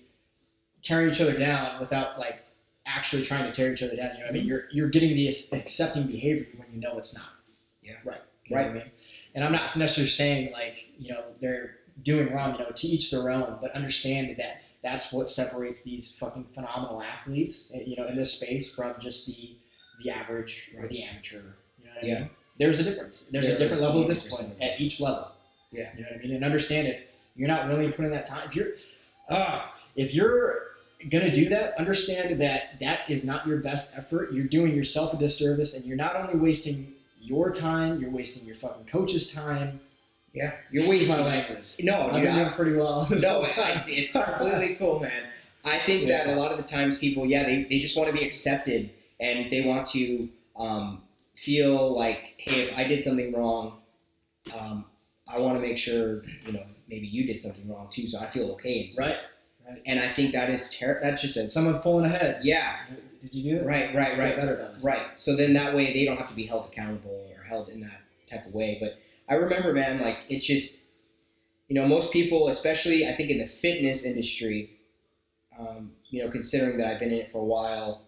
tearing each other down without actually trying to tear each other down. You know what I mean? You're getting the accepting behavior when you know it's not. Yeah. Right. Right. What I mean? And I'm not necessarily saying they're doing wrong, to each their own, but understand that that's what separates these fucking phenomenal athletes, in this space from just the average or the amateur. You know what I mean? There's a difference. There's a different level of discipline at each level. Yeah. You know what I mean? And understand, if you're not willing to put in that time, if you're gonna do that, understand that is not your best effort. You're doing yourself a disservice, and you're not only wasting your time, you're wasting your fucking coach's time. Yeah, you're wasting my language. No, I'm doing pretty well. No, it's completely cool, man. I think that a lot of the times people, they just want to be accepted, and they want to feel like, hey, if I did something wrong, I want to make sure, maybe you did something wrong too, so I feel okay inside. Right. Right. And I think that is that's just a someone's pulling ahead. Yeah. Did you do it? Right. Right. So then that way they don't have to be held accountable or held in that type of way. But I remember, man, like it's just, most people, especially I think in the fitness industry, considering that I've been in it for a while,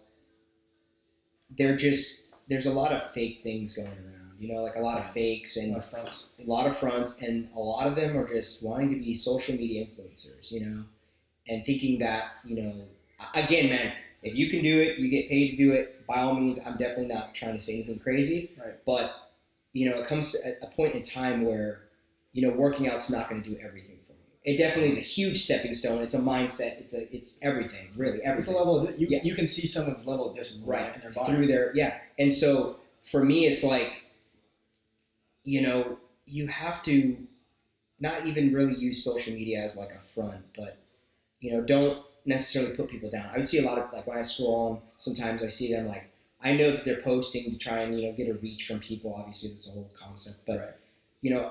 there's a lot of fake things going around. Like a lot of fakes and a lot of fronts, and a lot of them are just wanting to be social media influencers, and thinking that, again, man, if you can do it, you get paid to do it, by all means. I'm definitely not trying to say anything crazy, right. But, it comes to a point in time where, working out's not going to do everything for you. It definitely is a huge stepping stone. It's a mindset. It's everything, really, everything. It's a level of, you can see someone's level of discipline right in their body. Through their, and so for me, it's like, you have to not even really use social media as like a front, but, don't necessarily put people down. I would see a lot of, like when I scroll on, sometimes I see them like, I know that they're posting to try and, get a reach from people. Obviously, that's a whole concept. But,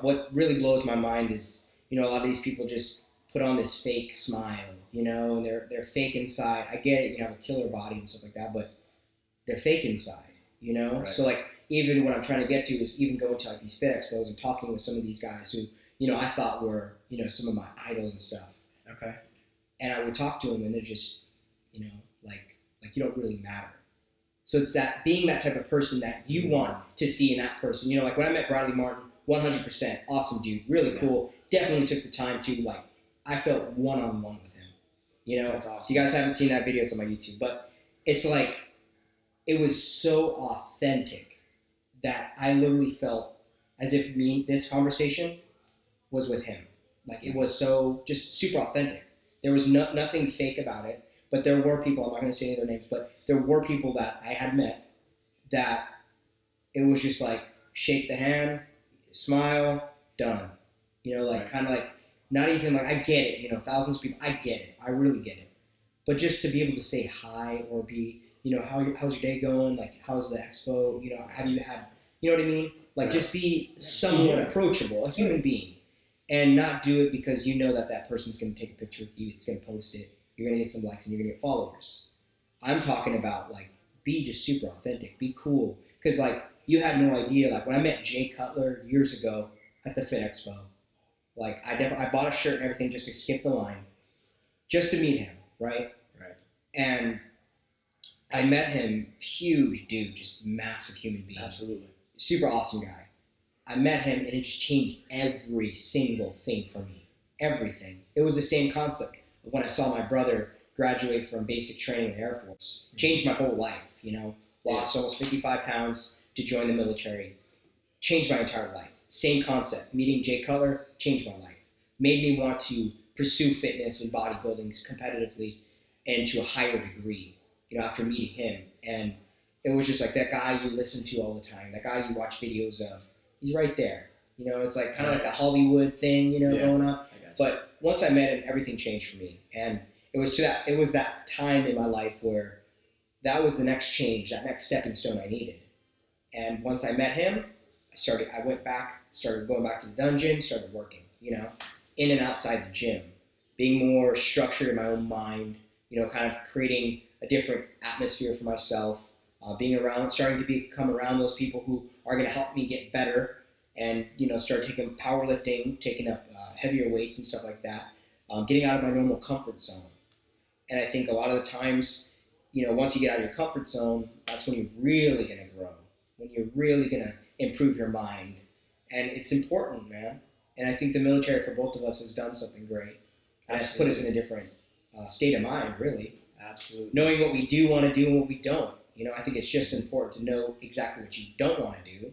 what really blows my mind is, a lot of these people just put on this fake smile, and they're fake inside. I get it, have a killer body and stuff like that, but they're fake inside, Right. So like, even what I'm trying to get to is even going to like these fit expos and talking with some of these guys who, I thought were, some of my idols and stuff. Okay. And I would talk to them and they're just, like you don't really matter. So it's that being that type of person that you want to see in that person. Like when I met Bradley Martin, 100% awesome dude, really cool. Definitely took the time to like, I felt one-on-one with him. That's awesome. If you guys haven't seen that video, it's on my YouTube. But it's like, it was so authentic that I literally felt as if this conversation was with him. Like it was so just super authentic. There was nothing fake about it. But there were people, I'm not going to say any of their names, but there were people that I had met that it was just like, shake the hand, smile, done. Kind of like, not even like, I get it, thousands of people, I get it. I really get it. But just to be able to say hi or be, how's your day going? Like, how's the expo? Have you had, you know what I mean? Like, just be somewhat approachable, a human being, and not do it because that person's going to take a picture with you, it's going to post it. You're going to get some likes and you're going to get followers. I'm talking about like, be just super authentic, be cool. Cause like you had no idea, like when I met Jay Cutler years ago at the Fit Expo, like I bought a shirt and everything just to skip the line, just to meet him. Right. Right. And I met him, huge dude, just massive human being. Absolutely. Super awesome guy. I met him and it just changed every single thing for me. Everything. It was the same concept. When I saw my brother graduate from basic training in the Air Force, changed my whole life, lost almost 55 pounds to join the military, changed my entire life. Same concept. Meeting Jay Cutler changed my life. Made me want to pursue fitness and bodybuilding competitively and to a higher degree, after meeting him. And it was just like that guy you listen to all the time, that guy you watch videos of, he's right there. It's like kind of like the Hollywood thing, going on. But once I met him, everything changed for me. And it was that time in my life where that was the next change, that next stepping stone I needed. And once I met him, I went back, started going back to the dungeon, started working, in and outside the gym, being more structured in my own mind, kind of creating a different atmosphere for myself, starting to become around those people who are going to help me get better. And, start taking powerlifting, taking up heavier weights and stuff like that, getting out of my normal comfort zone. And I think a lot of the times, once you get out of your comfort zone, that's when you're really going to grow, when you're really going to improve your mind. And it's important, man. And I think the military for both of us has done something great. And has put us in a different state of mind, really. Absolutely. Knowing what we do want to do and what we don't. I think it's just important to know exactly what you don't want to do.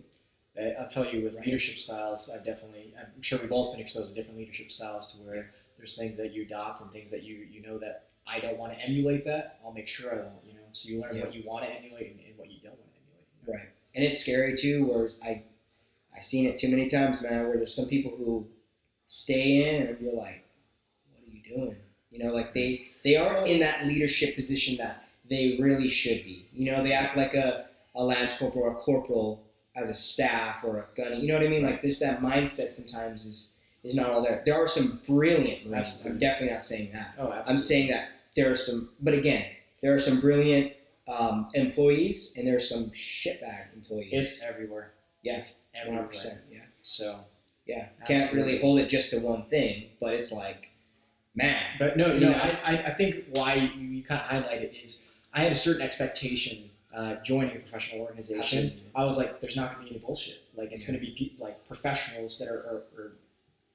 I'll tell you, with leadership styles, I'm sure we've both been exposed to different leadership styles to where there's things that you adopt and things that you know that I don't want to emulate that. I'll make sure I don't, so you learn what you want to emulate and what you don't want to emulate. Right. And it's scary too, where I've seen it too many times, man, where there's some people who stay in and you're like, what are you doing? Like they aren't in that leadership position that they really should be. They act like a lance corporal or a corporal as a staff or a gunny. You know what I mean? Like this, that mindset sometimes is not all there. There are some brilliant Marines. I'm definitely not saying that. Oh, absolutely. I'm saying that there are some, but again, there are some brilliant employees and there's some shitbag employees. It's everywhere. Yeah, it's everywhere. 100%. Yeah. So yeah, absolutely. Can't really hold it just to one thing, but it's like, man. But no, I think why you kind of highlight it is I had a certain expectation joining a professional organization. Absolutely. I was like, there's not going to be any bullshit. Like it's going to be like professionals that are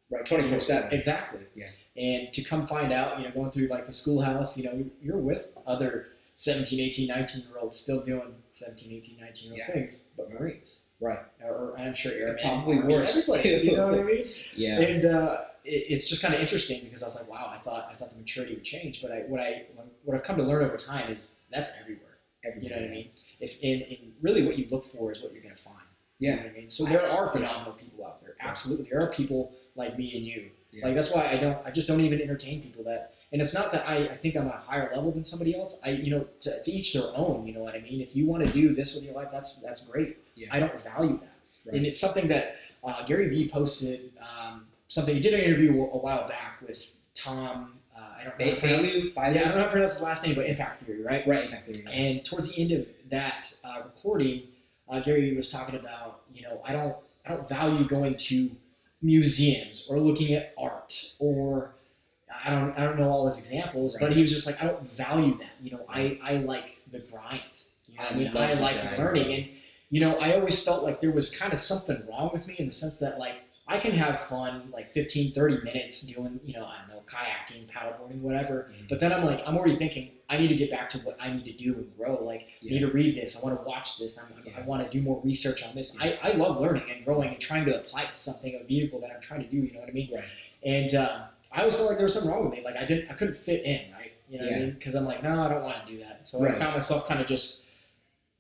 right 24/7. Exactly. Yeah. And to come find out, going through like the schoolhouse, you're with other 17, 18, 19-year-olds still doing 17, 18, 19-year-old things, but Marines. Right. Or I'm sure airmen. Probably worse. Everybody, you know what I mean? Yeah. And it's just kind of interesting because I was like, wow, I thought the maturity would change, but what I've come to learn over time is that's everywhere. You know what I mean? And really what you look for is what you're going to find. Yeah. You know what I mean? So there are phenomenal people out there. Absolutely. There are people like me and you. Yeah. Like that's why I just don't even entertain people that, and it's not that I think I'm at a higher level than somebody else. To each their own, you know what I mean? If you want to do this with your life, that's great. Yeah. I don't value that. Right. And it's something that Gary Vee posted something. He did an interview a while back with Tom. I don't know how to pronounce his last name, but Impact Theory, right? Right, Impact Theory. Right. And towards the end of that recording, Gary Vee was talking about, I don't value going to museums or looking at art or I don't know all his examples, right. But he was just like, I don't value that. I like the grind. I like learning. And, I always felt like there was kind of something wrong with me in the sense that like I can have fun like 15, 30 minutes doing, I don't know, kayaking, paddleboarding, whatever. Mm-hmm. But then I'm already thinking I need to get back to what I need to do and grow. Like I need to read this. I want to watch this. I want to do more research on this. Yeah. I love learning and growing and trying to apply it to something, a vehicle that I'm trying to do. You know what I mean? Right. And I always felt like there was something wrong with me. Like I couldn't fit in, right? You know what I mean? Because I'm like, no, I don't want to do that. So I found myself kind of just,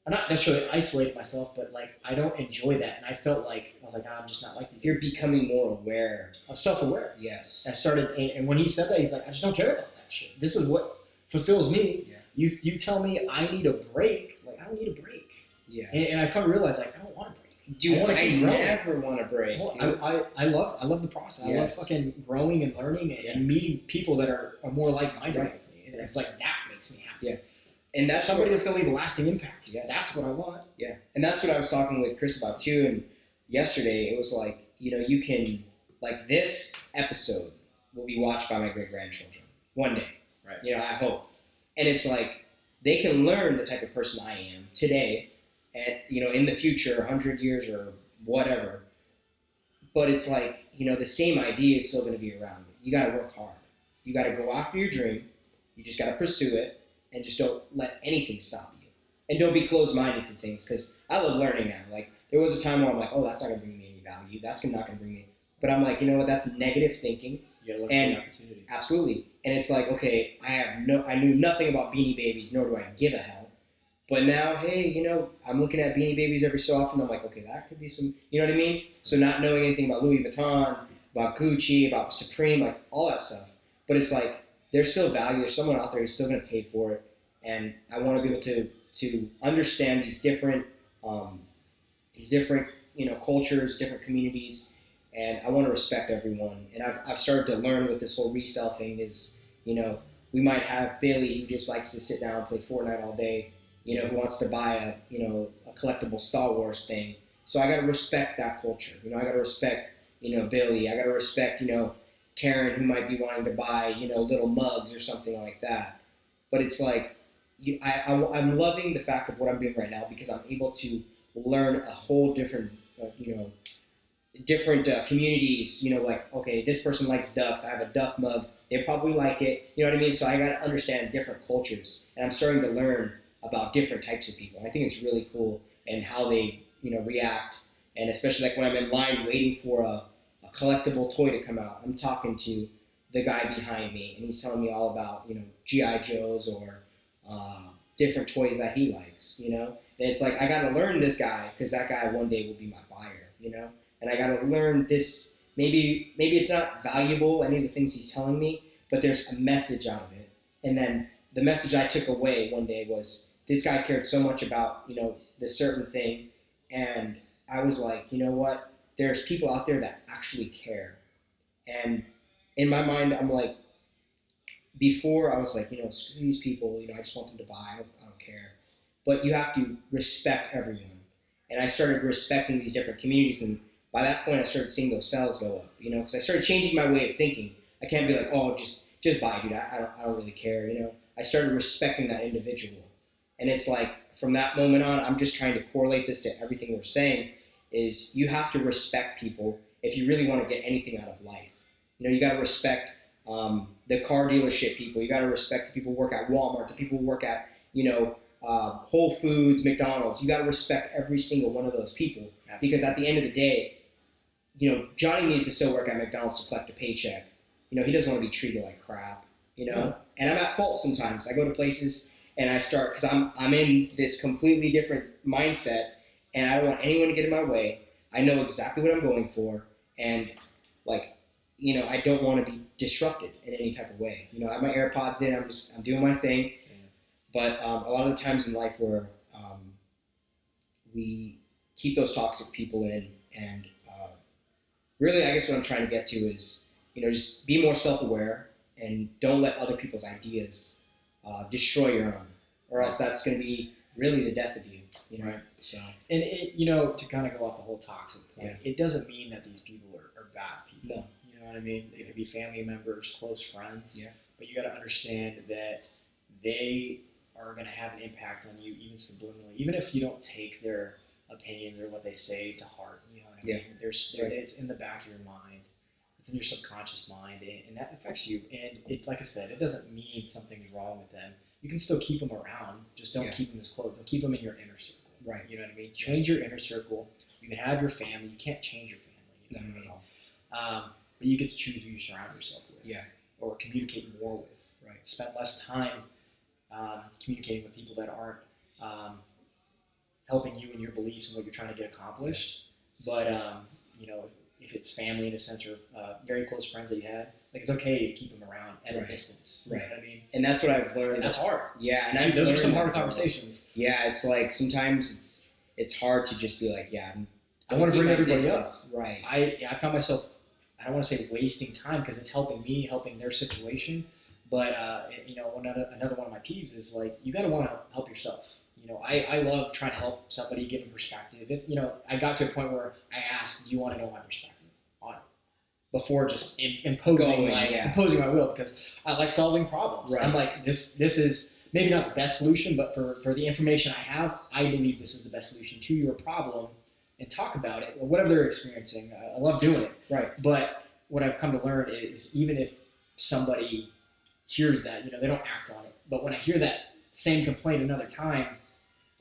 I'm not necessarily isolating myself, but like I don't enjoy that. And I felt like, I was like, I'm just not like these. You're becoming more aware. I'm self-aware. Yes. I started, and when he said that, he's like, I just don't care about that shit. This is what fulfills me. Yeah. You tell me I need a break. Like, I don't need a break. Yeah. And I come to realize, like, I don't want a break. Dude, I never want a break. Well, I love the process. Yes. I love fucking growing and learning and meeting people that are more like-minded with me. And it's like, that makes me happy. Yeah. And that's somebody that's going to leave a lasting impact. Yes. That's what I want. Yeah. And that's what I was talking with Chris about too. And yesterday it was like, you can, like this episode will be watched by my great-grandchildren one day. Right. I hope. And it's like, they can learn the type of person I am today and, in the future, 100 years or whatever. But it's like, the same idea is still going to be around. You got to work hard. You got to go after your dream. You just got to pursue it. And just don't let anything stop you. And don't be closed-minded to things, because I love learning now. Like, there was a time where I'm like, oh, that's not going to bring me any value. That's not going to bring me. But I'm like, you know what? That's negative thinking. Yeah, look for the opportunity. Absolutely. And it's like, okay, I knew nothing about Beanie Babies, nor do I give a hell. But now, hey, I'm looking at Beanie Babies every so often. I'm like, okay, that could be some, you know what I mean? So not knowing anything about Louis Vuitton, about Gucci, about Supreme, like all that stuff. But it's like, there's still value. There's someone out there who's still going to pay for it. And I want to be able to understand these different cultures, different communities, and I want to respect everyone. And I've started to learn with this whole resell thing is, we might have Bailey who just likes to sit down and play Fortnite all day, who wants to buy a collectible Star Wars thing. So I got to respect that culture. I got to respect, Bailey. I got to respect, Karen who might be wanting to buy, little mugs or something like that. But it's like, I'm loving the fact of what I'm doing right now because I'm able to learn a whole different, different communities. Like, okay, this person likes ducks. I have a duck mug. They probably like it. You know what I mean? So I got to understand different cultures, and I'm starting to learn about different types of people. And I think it's really cool and how they, react. And especially like when I'm in line waiting for a collectible toy to come out, I'm talking to the guy behind me, and he's telling me all about, G.I. Joes or different toys that he likes, And it's like, I got to learn this guy because that guy one day will be my buyer, And I got to learn this. Maybe it's not valuable, any of the things he's telling me, but there's a message out of it. And then the message I took away one day was this guy cared so much about, this certain thing, and I was like, you know what? There's people out there that actually care. And in my mind, I'm like, before I was like, screw these people, I just want them to buy, I don't care. But you have to respect everyone. And I started respecting these different communities, and by that point I started seeing those sales go up, because I started changing my way of thinking. I can't be like, oh, just buy, dude, I don't really care, I started respecting that individual. And it's like, from that moment on, I'm just trying to correlate this to everything we're saying, is you have to respect people if you really want to get anything out of life. You got to respect the car dealership people. You got to respect the people who work at Walmart, the people who work at, Whole Foods, McDonald's. You got to respect every single one of those people. Absolutely. Because at the end of the day, Johnny needs to still work at McDonald's to collect a paycheck. He doesn't want to be treated like crap, Yeah. And I'm at fault sometimes. I go to places and I start, because I'm in this completely different mindset, and I don't want anyone to get in my way. I know exactly what I'm going for, and like, I don't want to be disrupted in any type of way. I have my AirPods in. I'm doing my thing. Yeah. But a lot of the times in life where we keep those toxic people in, and really, I guess what I'm trying to get to is, just be more self-aware and don't let other people's ideas destroy your own, or else that's going to be really the death of you. Right. So, and it, to kind of go off the whole toxic point, It doesn't mean that these people are bad people. No. You know what I mean? It could be family members, close friends. Yeah. But you got to understand that they are going to have an impact on you, even subliminally, even if you don't take their opinions or what they say to heart. You know what I mean? It's in the back of your mind. It's in your subconscious mind, and that affects you. And it, like I said, it doesn't mean something's wrong with them. You can still keep them around. Just don't keep them as close. Don't keep them in your inner circle. Right. You know what I mean? Change your inner circle. You can have your family. You can't change your family. You know what I mean? But you get to choose who you surround yourself with. Yeah. Or communicate more with. Right. Spend less time communicating with people that aren't helping you in your beliefs and what you're trying to get accomplished. But if it's family in a sense, or very close friends that you had, like, it's okay to keep them around at a distance. You know what I mean? And that's what I've learned. And that's hard. Yeah, and those are some hard conversations. Yeah, it's like sometimes it's hard to just be like, I want to bring everybody up. Right. I found myself, I don't want to say wasting time, because it's helping me, helping their situation. But another one of my peeves is, like, you got to want to help yourself. I love trying to help somebody, give them perspective. If I got to a point where I asked, "Do you want to know my perspective on it?" Before just imposing my will, because I like solving problems. Right. I'm like, this is maybe not the best solution, but for the information I have, I believe this is the best solution to your problem, and talk about it, or whatever they're experiencing. I love doing it. Right. But what I've come to learn is, even if somebody hears that, they don't act on it. But when I hear that same complaint another time,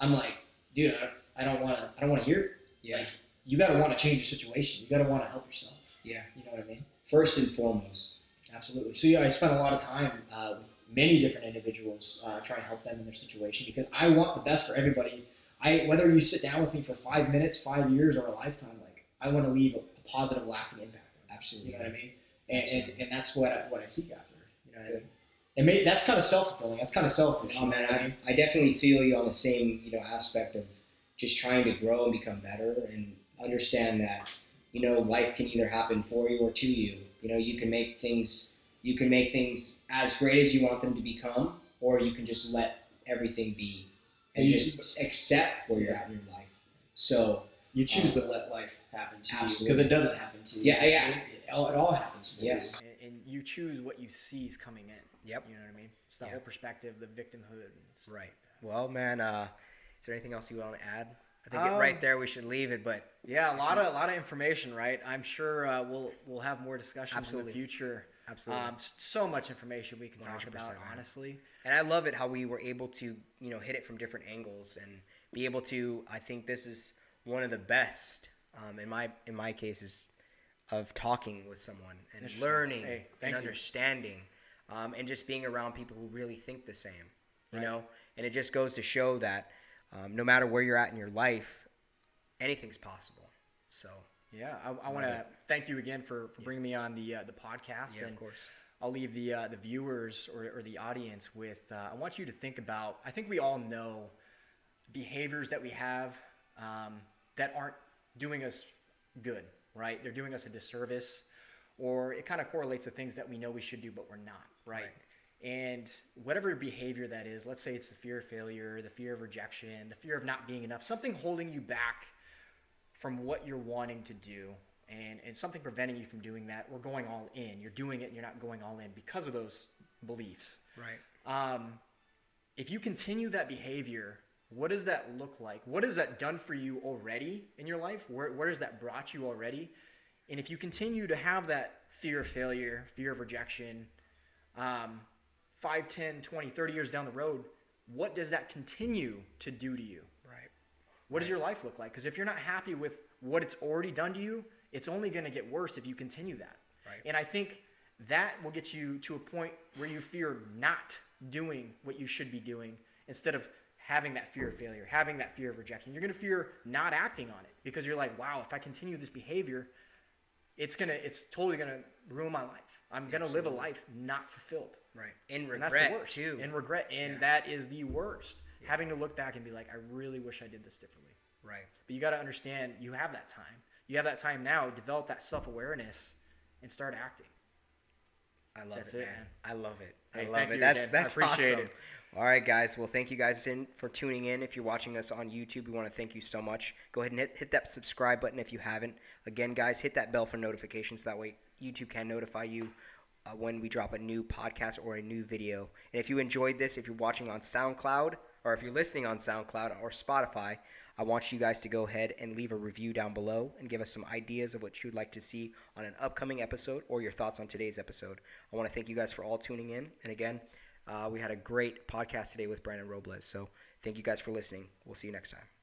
I'm like, dude, I don't want to hear it. Yeah. Like, you got to want to change your situation. You got to want to help yourself. Yeah. You know what I mean? First and foremost. Absolutely. So I spent a lot of time with many different individuals trying to help them in their situation, because I want the best for everybody. Whether you sit down with me for 5 minutes, 5 years, or a lifetime, like, I want to leave a positive, lasting impact on you. Absolutely. You know what I mean? And that's what I seek after. You know what I mean? And that's kind of self-fulfilling. That's kind of selfish. Oh, man, I definitely feel you on the same, aspect of just trying to grow and become better, and understand that, life can either happen for you or to you. You can make things as great as you want them to become, or you can just let everything be and just accept where you're at in your life. So you choose to let life happen to you, because it doesn't happen to you. Yeah. It all happens for you. Yes. And you choose what you see is coming in. Yep. You know what I mean? It's the whole perspective, the victimhood. Right. Well, man, is there anything else you want to add? I think right there we should leave it, but yeah, a lot of information, right? I'm sure we'll have more discussions in the future. Absolutely. So much information we can talk about, honestly. And I love it how we were able to, hit it from different angles and be able to. I think this is one of the best, in my cases, of talking with someone and learning and understanding. And just being around people who really think the same, you know? And it just goes to show that no matter where you're at in your life, anything's possible. So yeah, I want to thank you again for bringing me on the podcast. Yeah, of course. I'll leave the viewers or the audience with, I want you to think about, I think we all know behaviors that we have that aren't doing us good, right? They're doing us a disservice, or it kind of correlates to things that we know we should do, but we're not, right? And whatever behavior that is, let's say it's the fear of failure, the fear of rejection, the fear of not being enough, something holding you back from what you're wanting to do, and something preventing you from doing that or going all in. You're doing it and you're not going all in because of those beliefs. Right. If you continue that behavior, what does that look like? What has that done for you already in your life? Where has that brought you already? And if you continue to have that fear of failure, fear of rejection, 5, 10, 20, 30 years down the road, what does that continue to do to you? Right. What does your life look like? Because if you're not happy with what it's already done to you, it's only going to get worse if you continue that. Right. And I think that will get you to a point where you fear not doing what you should be doing instead of having that fear of failure, having that fear of rejection. You're going to fear not acting on it because you're like, wow, if I continue this behavior, it's totally going to ruin my life. I'm going to live a life not fulfilled. Right. And that's regret the worst. too. And regret. And that is the worst. Yeah. Having to look back and be like, I really wish I did this differently. Right. But you got to understand you have that time. You have that time now. Develop that self-awareness and start acting. I love That's it, man. I love it. Hey, I love thank it. you That's again. I appreciate awesome. it. All right, guys. Well, thank you guys for tuning in. If you're watching us on YouTube, we want to thank you so much. Go ahead and hit that subscribe button if you haven't. Again, guys, hit that bell for notifications. That way YouTube can notify you when we drop a new podcast or a new video. And if you enjoyed this, if you're watching on SoundCloud, or if you're listening on SoundCloud or Spotify, I want you guys to go ahead and leave a review down below and give us some ideas of what you'd like to see on an upcoming episode or your thoughts on today's episode. I want to thank you guys for all tuning in. And again, we had a great podcast today with Brandon Robles. So thank you guys for listening. We'll see you next time.